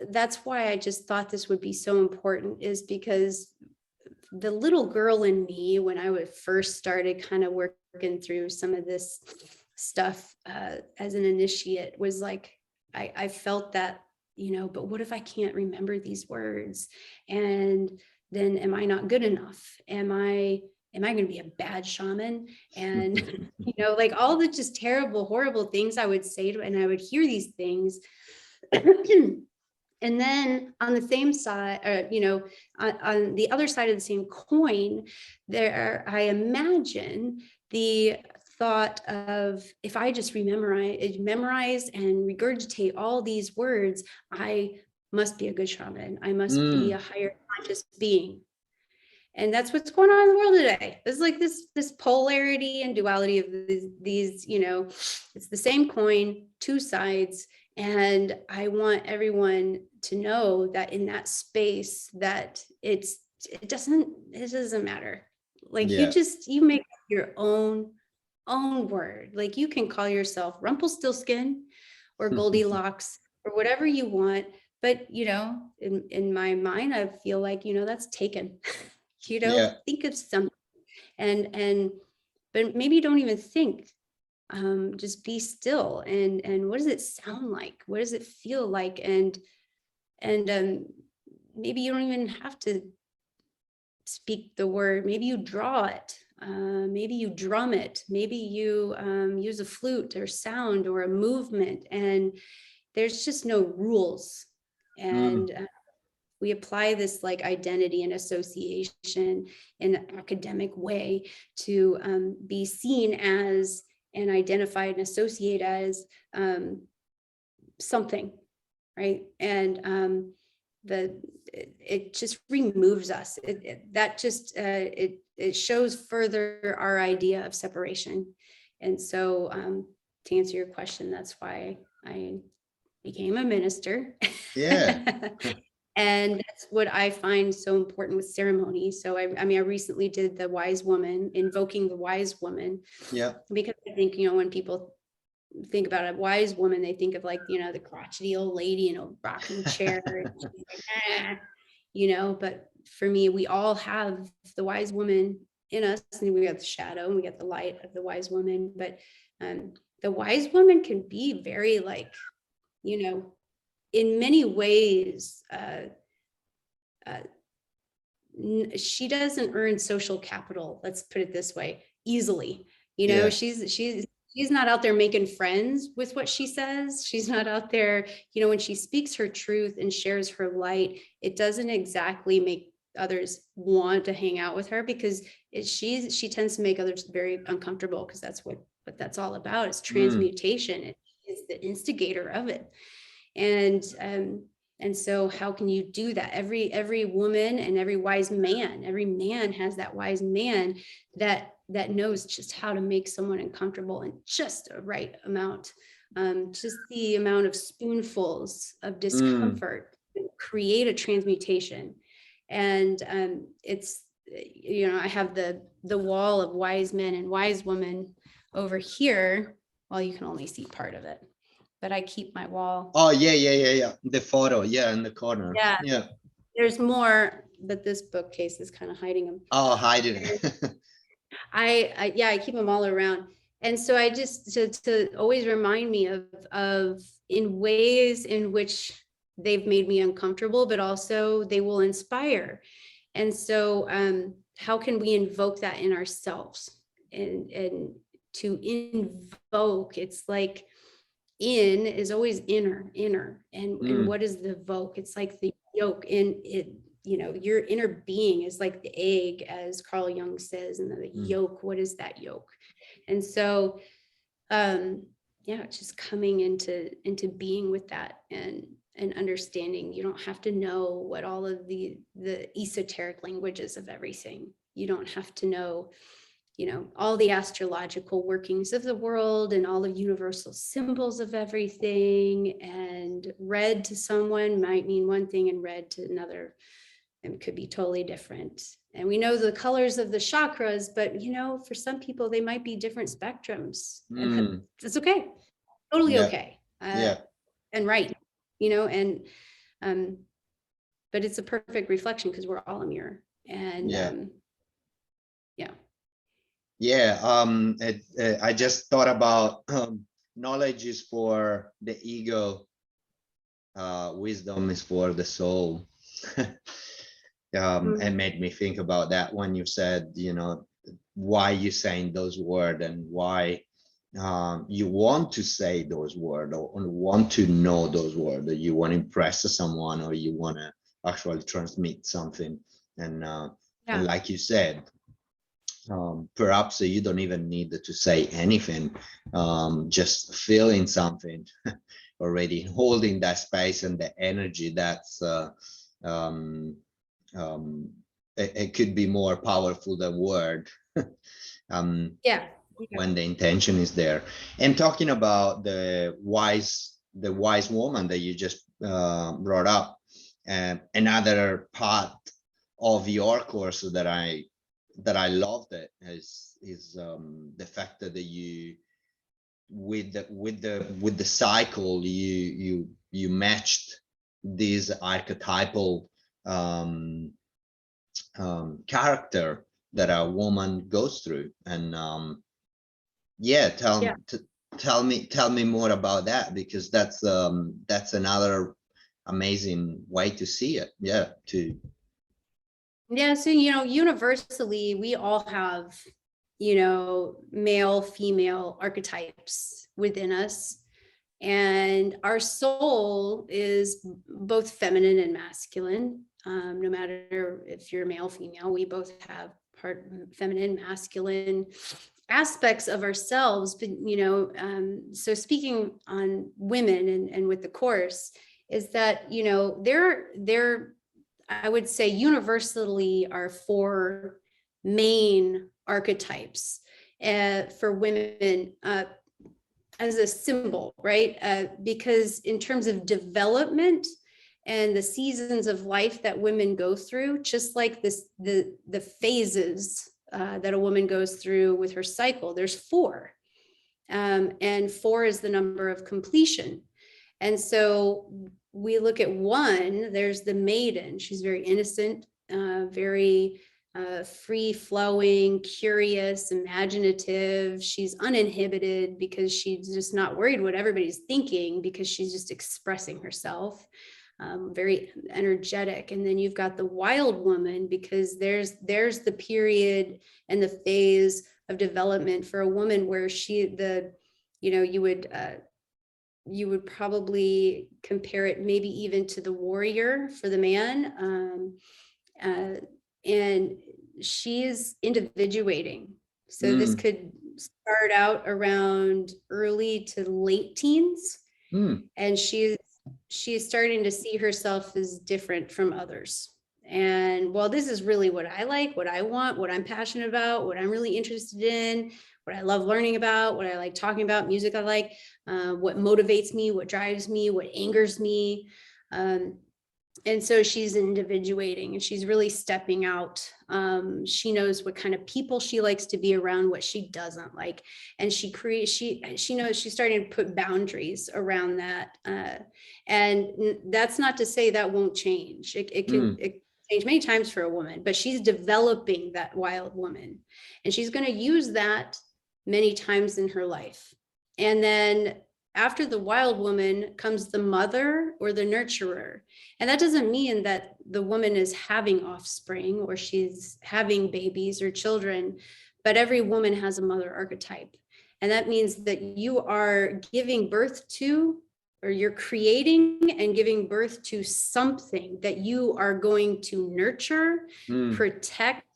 that's why I just thought this would be so important, is because the little girl in me, when I first started kind of working through some of this stuff as an initiate, was like, I felt that, but what if I can't remember these words? And then am I not good enough? Am I am I going to be a bad shaman? And, you know, like all the just terrible, horrible things I would say to, and I would hear these things. And then on the same side, you know, on the other side of the same coin, there, I imagine the thought of, if I just memorize and regurgitate all these words, I must be a good shaman. I must be a higher conscious being. And that's what's going on in the world today. There's like this polarity and duality of these, you know, it's the same coin, two sides. And I want everyone to know that in that space that it doesn't matter. Like you make your own word. Like you can call yourself Rumpelstiltskin or Goldilocks or whatever you want. But, you know, in my mind, I feel like, you know, that's taken. You know, think of something but maybe you don't even think, just be still. And what does it sound like? What does it feel like? And maybe you don't even have to speak the word. Maybe you draw it. Maybe you drum it. Maybe you use a flute or sound or a movement, and there's just no rules. And we apply this like identity and association in an academic way to be seen as and identify and associate as something, right? And it just removes us. It shows further our idea of separation. And so to answer your question, that's why I became a minister. Yeah. And that's what I find so important with ceremony. So I mean, I recently did the wise woman, invoking the wise woman. Yeah. Because I think, you know, when people think about a wise woman, they think of like, you know, the crotchety old lady in a rocking chair, and she's like, you know, but for me, we all have the wise woman in us, and we got the shadow and we got the light of the wise woman. But the wise woman can be very like, you know, in many ways, she doesn't earn social capital, let's put it this way, easily. You know, she's not out there making friends with what she says. She's not out there, you know, when she speaks her truth and shares her light, it doesn't exactly make others want to hang out with her, because she tends to make others very uncomfortable, because that's what that's all about, is transmutation. It is the instigator of it. And so how can you do that? Every woman and every wise man, every man has that wise man that knows just how to make someone uncomfortable in just a right amount, just the amount of spoonfuls of discomfort, create a transmutation. And it's, you know, I have the wall of wise men and wise women over here. Well, you can only see part of it, but I keep my wall. Oh, yeah. The photo, in the corner. Yeah. There's more, but this bookcase is kind of hiding them. Oh, hiding it. I keep them all around. And so I just, to always remind me of in ways in which they've made me uncomfortable, but also they will inspire. And so how can we invoke that in ourselves? And to invoke, it's like, in is always inner. And what is the voke? It's like the yolk in it, you know, your inner being is like the egg, as Carl Jung says, and the yolk, what is that yolk? And so just coming into being with that, and understanding you don't have to know what all of the esoteric languages of everything. You don't have to know, you know, all the astrological workings of the world and all the universal symbols of everything. And red to someone might mean one thing, and red to another, and could be totally different. And we know the colors of the chakras, but, you know, for some people, they might be different spectrums. And that's okay. Totally okay. And right, you know, and, but it's a perfect reflection, because we're all a mirror. And I just thought about knowledge is for the ego, wisdom is for the soul. And made me think about that when you said, you know, why you're saying those words and why you want to say those words or want to know those words, that you want to impress someone or you want to actually transmit something. And and like you said, perhaps you don't even need to say anything, just feeling something already, holding that space and the energy. That's it could be more powerful than word. Yeah. When the intention is there. And talking about the wise woman that you just brought up, and another part of your course that I loved it is the fact that you with the cycle you matched these archetypal character that a woman goes through. And yeah, tell me more about that, because that's another amazing way to see it. So universally we all have male, female archetypes within us, and our soul is both feminine and masculine. No matter if you're male, female, we both have part feminine, masculine aspects of ourselves. But so speaking on women and with the course, is that there I would say universally are 4 main archetypes for women as a symbol, right? Because in terms of development and the seasons of life that women go through, just like the phases that a woman goes through with her cycle, there's 4. And 4 is the number of completion. And so we look at 1, there's the maiden. She's very innocent, very free flowing, curious, imaginative. She's uninhibited because she's just not worried what everybody's thinking, because she's just expressing herself. Very energetic. And then you've got the wild woman, because there's the period and the phase of development for a woman where you would probably compare it maybe even to the warrior for the man. And she's individuating. So this could start out around early to late teens. And she's starting to see herself as different from others. And well, this is really what I like, what I want, what I'm passionate about, what I'm really interested in, what I love learning about, what I like talking about, music I like, what motivates me, what drives me, what angers me. And so she's individuating and she's really stepping out. She knows what kind of people she likes to be around, what she doesn't like. And she knows she's starting to put boundaries around that. And that's not to say that won't change. It can change many times for a woman, but she's developing that wild woman. And she's going to use that many times in her life. And then after the wild woman comes the mother or the nurturer. And that doesn't mean that the woman is having offspring or she's having babies or children, but every woman has a mother archetype. And that means that you are giving birth to, or you're creating and giving birth to something that you are going to nurture, protect,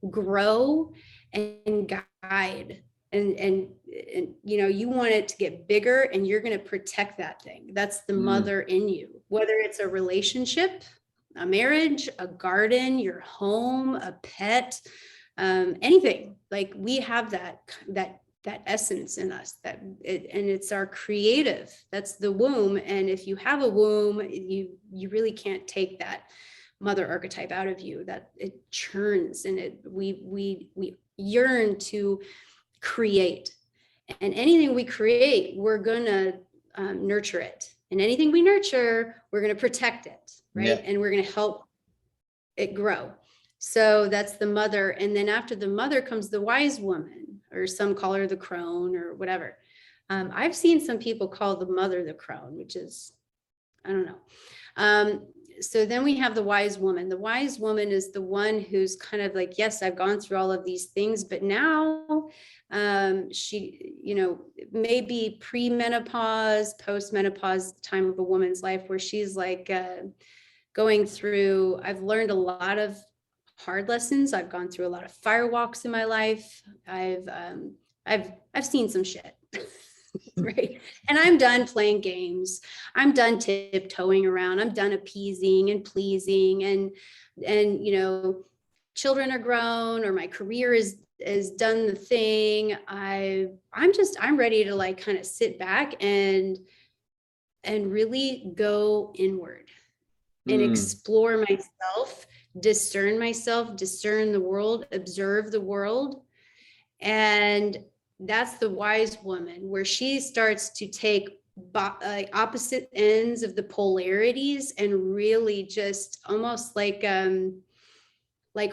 grow, and guide. And you want it to get bigger, and you're going to protect that thing. That's the mother in you, whether it's a relationship, a marriage, a garden, your home, a pet, anything. Like we have that essence in us, and it's our creative. That's the womb. And if you have a womb, you really can't take that mother archetype out of you. That it churns, and we yearn to create. And anything we create, we're gonna nurture it. And anything we nurture, we're gonna protect it, right? Yeah. And we're gonna help it grow. So that's the mother. And then after the mother comes the wise woman, or some call her the crone or whatever. I've seen some people call the mother the crone, which is, I don't know. so then we have the wise woman. The wise woman is the one who's kind of like, yes, I've gone through all of these things, but now she, you know, maybe pre-menopause, post-menopause time of a woman's life where she's like going through, I've learned a lot of hard lessons. I've gone through a lot of firewalks in my life. I've seen some shit. Right. And I'm done playing games. I'm done tiptoeing around. I'm done appeasing and pleasing. And you know, children are grown, or my career is done the thing. I'm ready to like kind of sit back and really go inward and explore myself, discern the world, observe the world. And that's the wise woman, where she starts to take opposite ends of the polarities and really just almost like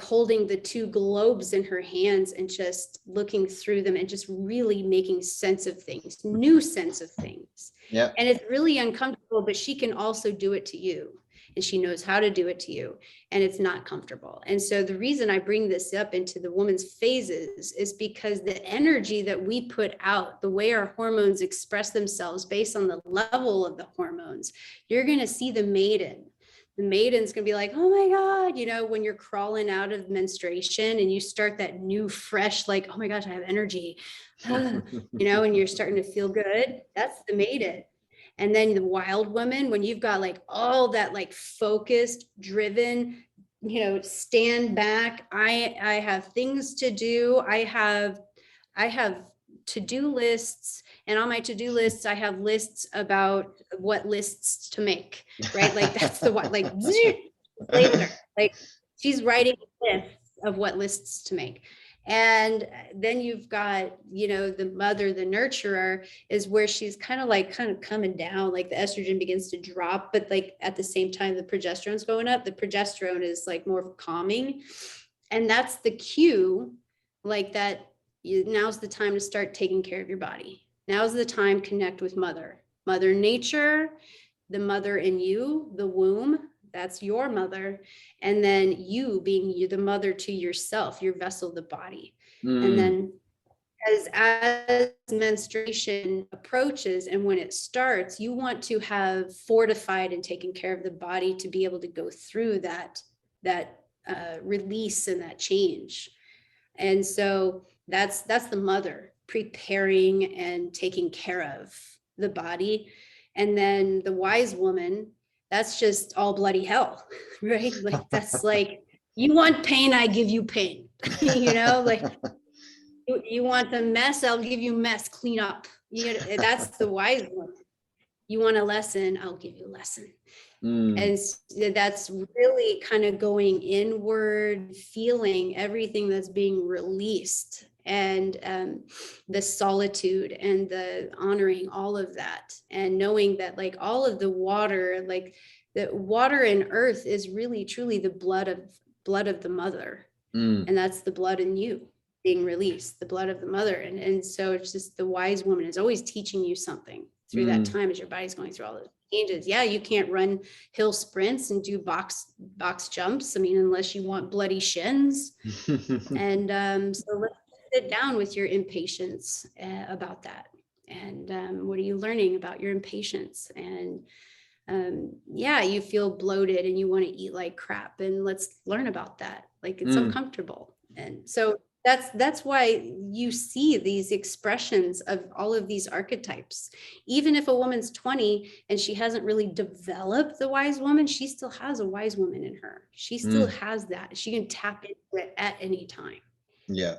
holding the two globes in her hands and just looking through them and just really making sense of things, new sense of things. Yeah. And it's really uncomfortable, but she can also do it to you. And she knows how to do it to you, and it's not comfortable. And so the reason I bring this up into the woman's phases is because the energy that we put out, the way our hormones express themselves based on the level of the hormones, you're going to see the maiden. The maiden's going to be like, oh my God, you know, when you're crawling out of menstruation and you start that new, fresh, like, oh my gosh, I have energy, you know, and you're starting to feel good. That's the maiden. And then the wild woman, when you've got like all that like focused, driven, you know, stand back. I have things to do. I have to-do lists. And on my to-do lists, I have lists about what lists to make, right? Like that's the one, like later, like she's writing lists of what lists to make. And then you've got, you know, the mother, the nurturer, is where she's kind of coming down, like the estrogen begins to drop, but like at the same time, the progesterone's going up. The progesterone is like more calming. And that's the cue, like that now's the time to start taking care of your body. Now's the time to connect with Mother Nature, the mother in you, the womb. That's your mother. And then you being the mother to yourself, your vessel, the body. And then as menstruation approaches and when it starts, you want to have fortified and taken care of the body to be able to go through that release and that change. And so that's the mother preparing and taking care of the body. And then the wise woman, that's just all bloody hell, right? Like that's like, you want pain, I give you pain. You know, like you want the mess, I'll give you mess, clean up. You know, that's the wise woman. You want a lesson, I'll give you a lesson. And that's really kind of going inward, feeling everything that's being released, and the solitude and the honoring all of that, and knowing that like all of the water, like the water and earth is really truly the blood of the mother. And that's the blood in you being released, the blood of the mother. And so it's just the wise woman is always teaching you something through that time as your body's going through all those changes. Yeah, you can't run hill sprints and do box jumps. I mean, unless you want bloody shins. And so let's sit down with your impatience about that. And what are you learning about your impatience? And yeah, you feel bloated and you want to eat like crap, and let's learn about that. Like it's uncomfortable. And so that's why you see these expressions of all of these archetypes. Even if a woman's 20 and she hasn't really developed the wise woman, she still has a wise woman in her. She still has that. She can tap into it at any time. Yeah.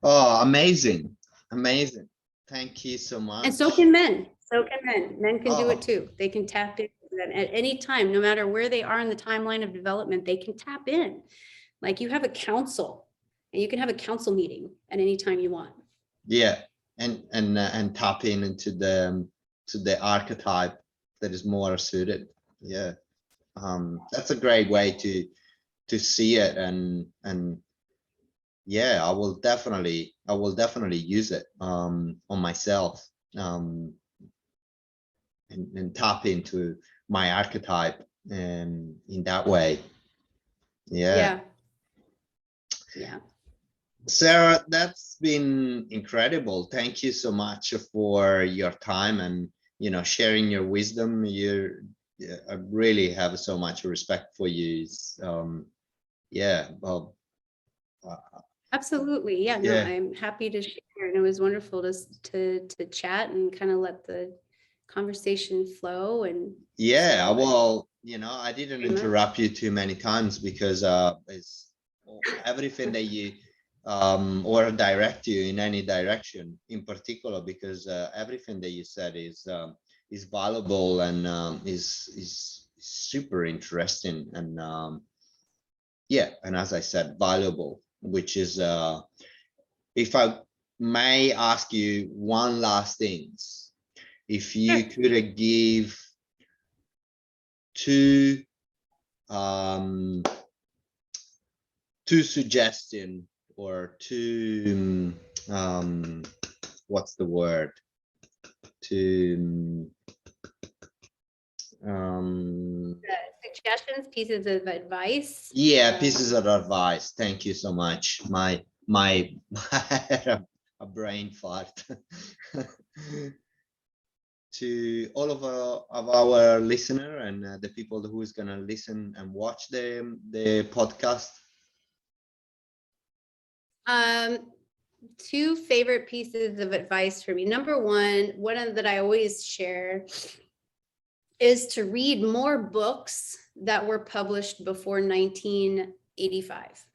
Oh, amazing. Amazing. Thank you so much. And so can men. Men can do it too. They can tap into that at any time, no matter where they are in the timeline of development, they can tap in. Like you have a council, and you can have a council meeting at any time you want. Yeah, and tap into the archetype that is more suited. Yeah, that's a great way to see it, and yeah, I will definitely use it on myself, and tap into my archetype in that way. Yeah. Yeah. Sarah, that's been incredible. Thank you so much for your time and, you know, sharing your wisdom. I really have so much respect for you. Yeah, well, Absolutely. Yeah, no, yeah, I'm happy to share. And it was wonderful to chat and kind of let the conversation flow. And yeah. so Well, you know, I didn't very much. interrupt you too many times because it's everything that you or direct you in any direction in particular, because everything that you said is valuable and is super interesting and yeah, and as I said, valuable, which is if I may ask you one last thing, if you Sure. could give two um two suggestion or two what's the word, to Suggestions, pieces of advice. yeah, pieces of advice. Thank you so much. My a brain fart. To all of our listener and the people who is gonna listen and watch the podcast. Two favorite pieces of advice for me. Number one that I always share is to read more books that were published before 1985.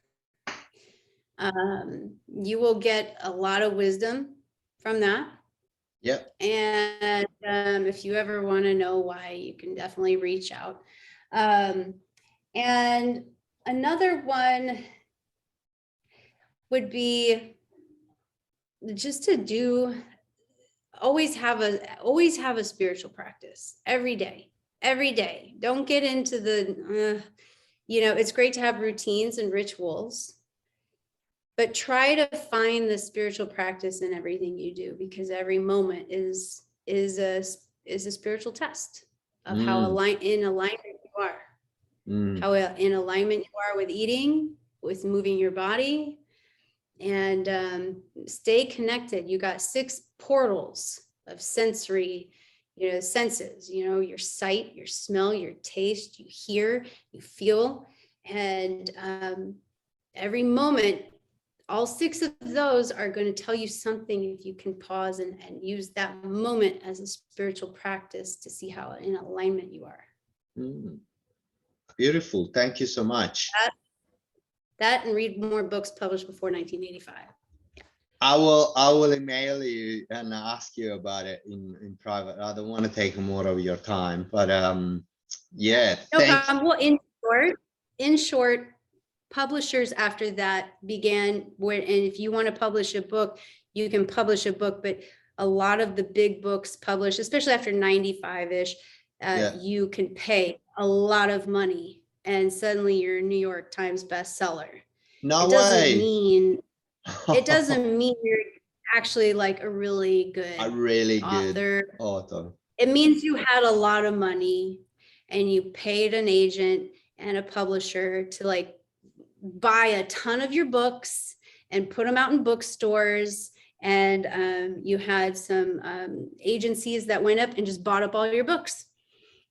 You will get a lot of wisdom from that. Yeah. And if you ever want to know why, you can definitely reach out. And another one would be just to always have a spiritual practice every day. Don't get into the it's great to have routines and rituals, but try to find the spiritual practice in everything you do, because every moment is a spiritual test of how in alignment you are, how in alignment you are with eating, with moving your body, and stay connected. You got 6 portals of sensory, senses, your sight, your smell, your taste, you hear, you feel, and every moment, all 6 of those are going to tell you something if you can pause and use that moment as a spiritual practice to see how in alignment you are. Beautiful. Thank you so much. That and read more books published before 1985. I will email you and ask you about it in private. I don't want to take more of your time, but yeah. No problem. Well, in short, publishers after that began and if you want to publish a book, you can publish a book, but a lot of the big books published, especially after 95-ish, you can pay a lot of money and suddenly you're a New York Times bestseller. No it way. It doesn't mean you're actually like a really good author. It means you had a lot of money and you paid an agent and a publisher to like buy a ton of your books and put them out in bookstores, and you had some agencies that went up and just bought up all your books.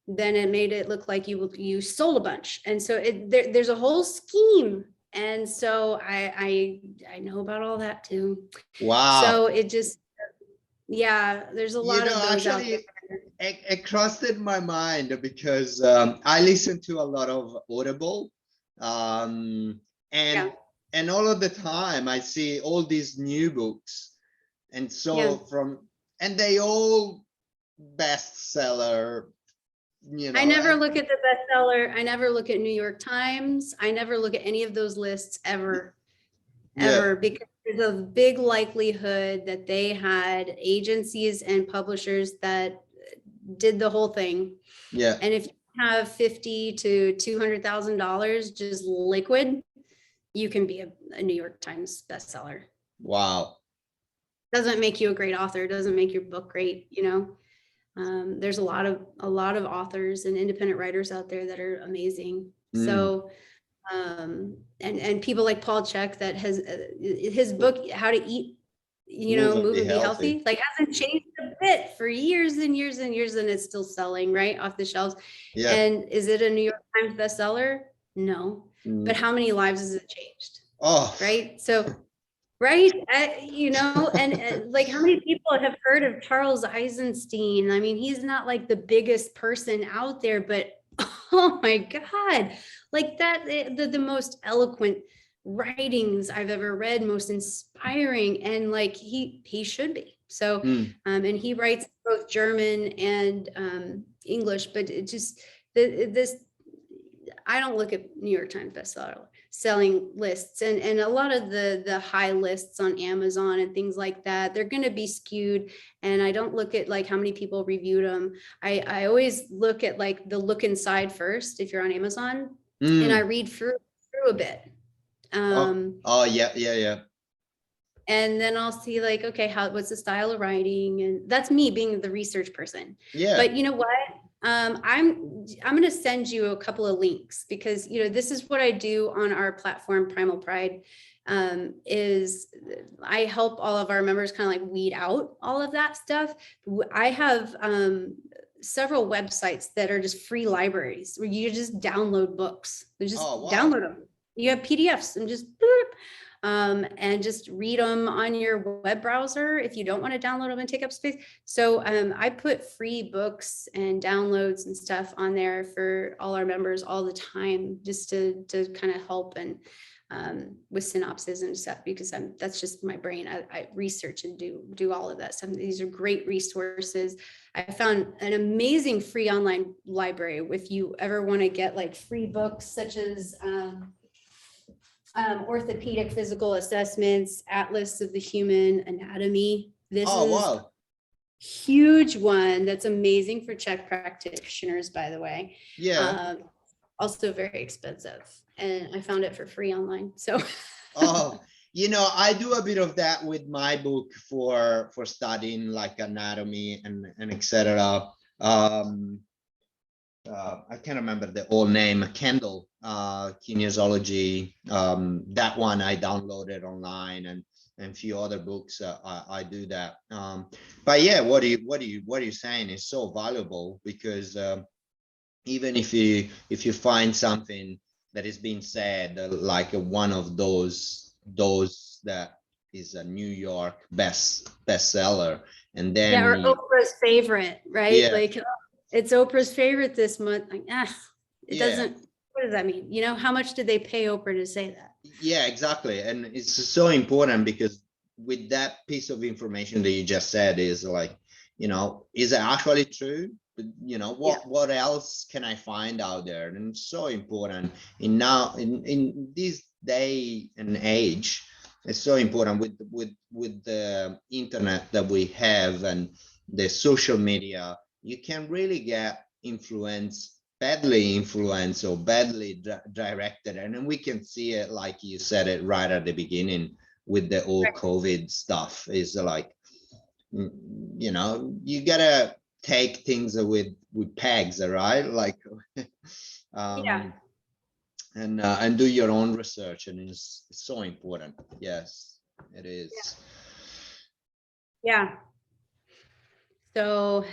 Then it made it look like you sold a bunch, and so there's a whole scheme, and so I know about all that too. Wow. So it just there's a lot of those actually, out there. It crossed in my mind because I listen to a lot of Audible, and all of the time I see all these new books, and so and they all bestseller. I never look at the bestseller. I never look at New York Times. I never look at any of those lists ever, because there's a big likelihood that they had agencies and publishers that did the whole thing. Yeah. And if you have $50,000 to $200,000 just liquid, you can be a New York Times bestseller. Wow. Doesn't make you a great author. Doesn't make your book great, There's a lot of authors and independent writers out there that are amazing. Mm. So, and people like Paul Chek that has his book, How to Eat, Move and Be Healthy, like hasn't changed a bit for years and years and years, and it's still selling right off the shelves. Yeah. And is it a New York Times bestseller? No. But how many lives has it changed? Oh, right. So, right. And like how many people have heard of Charles Eisenstein? I mean, he's not like the biggest person out there, but oh my God, like that, the most eloquent writings I've ever read, most inspiring, and like he should be. So, and he writes both German and English, but it just this. I don't look at New York Times bestseller selling lists, and a lot of the high lists on Amazon and things like that, they're going to be skewed. And I don't look at like how many people reviewed them. I always look at like the look inside first if you're on Amazon, and I read through a bit. Yeah. And then I'll see like, okay, what's the style of writing? And that's me being the research person. Yeah. But you know what? I'm going to send you a couple of links because, this is what I do on our platform, Primal Pride, is I help all of our members kind of like weed out all of that stuff. I have several websites that are just free libraries where you just download books. Just download them. You have PDFs and just and just read them on your web browser if you don't want to download them and take up space. So I put free books and downloads and stuff on there for all our members all the time, just to kind of help and with synopses and stuff, because that's just my brain. I research and do all of that stuff. These are great resources. I found an amazing free online library. If you ever want to get like free books such as orthopedic physical assessments, Atlas of the Human Anatomy. This is huge one that's amazing for CHEK practitioners, by the way. Yeah. Also very expensive, and I found it for free online. So I do a bit of that with my book for studying like anatomy and etc. I can't remember the old name, Kendall, kinesiology. That one I downloaded online, and a few other books. I do that. But yeah, what you're saying is so valuable, because even if you find something that is being said, like one of those that is a New York bestseller, and then or Oprah's favorite, right? Yeah. Like, it's Oprah's favorite this month. Like, doesn't. What does that mean? How much did they pay Oprah to say that? Yeah, exactly. And it's so important, because with that piece of information that you just said is like, is it actually true? What else can I find out there? And it's so important in this day and age. It's so important with the internet that we have and the social media. You can really get badly influenced or badly directed. And then we can see it, like you said it right at the beginning with the old COVID stuff, is like, you gotta take things with pegs, right? Like, and do your own research. And it's so important. Yes, it is. Yeah. So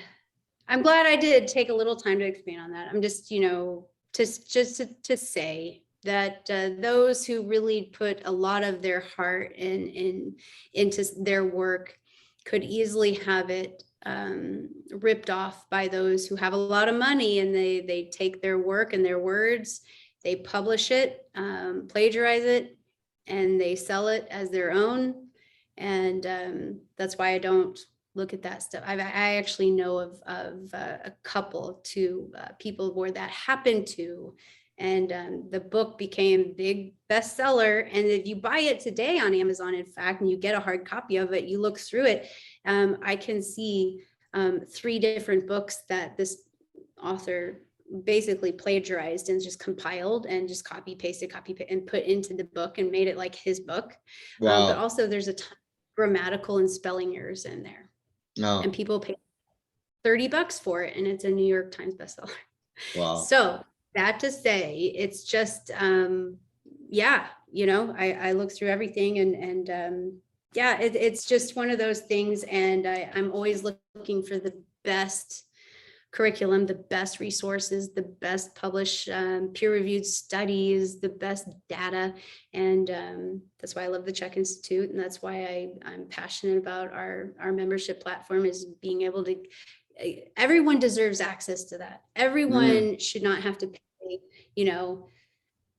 I'm glad I did take a little time to expand on that. I'm just, to say that those who really put a lot of their heart into their work could easily have it ripped off by those who have a lot of money, and they take their work and their words, they publish it, plagiarize it, and they sell it as their own. And that's why I don't look at that stuff. I actually know of a couple, two people where that happened to, and the book became big bestseller. And if you buy it today on Amazon, in fact, and you get a hard copy of it, you look through it, I can see 3 different books that this author basically plagiarized and just compiled and just copy pasted and put into the book and made it like his book. Wow. But also there's a ton of grammatical and spelling errors in there. No. And people pay. $30 for it, and it's a New York Times bestseller. Wow. So that to say, it's just, yeah, you know, I look through everything, and yeah, it's just one of those things. And I'm always looking for the best curriculum, the best resources, the best published peer-reviewed studies, the best data. And that's why I love the CHEK Institute. And that's why I'm passionate about our membership platform, is being able to, everyone deserves access to that. Everyone should not have to pay, you know,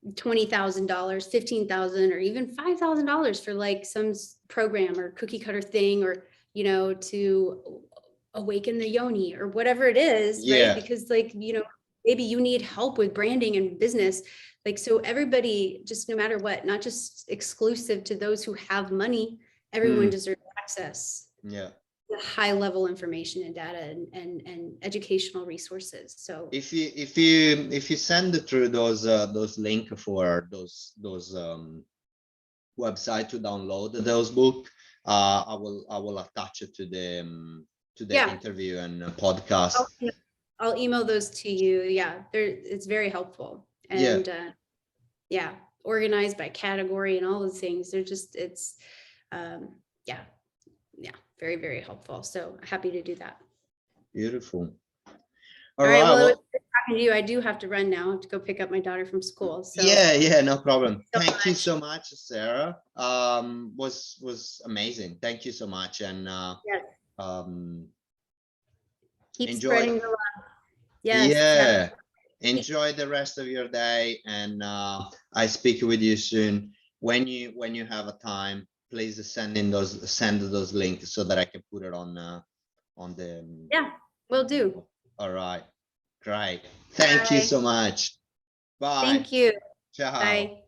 $20,000, $15,000, or even $5,000 for like some program or cookie cutter thing, or, you know, to awaken the yoni or whatever it is, Yeah. right? Because like, you know, maybe you need help with branding and business. Like, so everybody, just no matter what, not just exclusive to those who have money, everyone deserves access. Yeah. The high level information and data and educational resources. So if you send through those link for those website to download those book, I will attach it to the yeah, interview and podcast. I'll email those to you. Yeah, it's very helpful. And yeah, organized by category and all those things. They're just, it's yeah, very, very helpful. So happy to do that. Beautiful. All right, well, it was good talking to you. I do have to run now to go pick up my daughter from school. So yeah, no problem. Thank you so much, Sarah. Was amazing. Thank you so much. And keep enjoy. spreading the love. Yes, yeah, enjoy the rest of your day, and I speak with you soon. When you have a time, please send those links so that I can put it on the. Yeah, will do. All right, great. Thank you so much. Bye. Thank you. Ciao. Bye.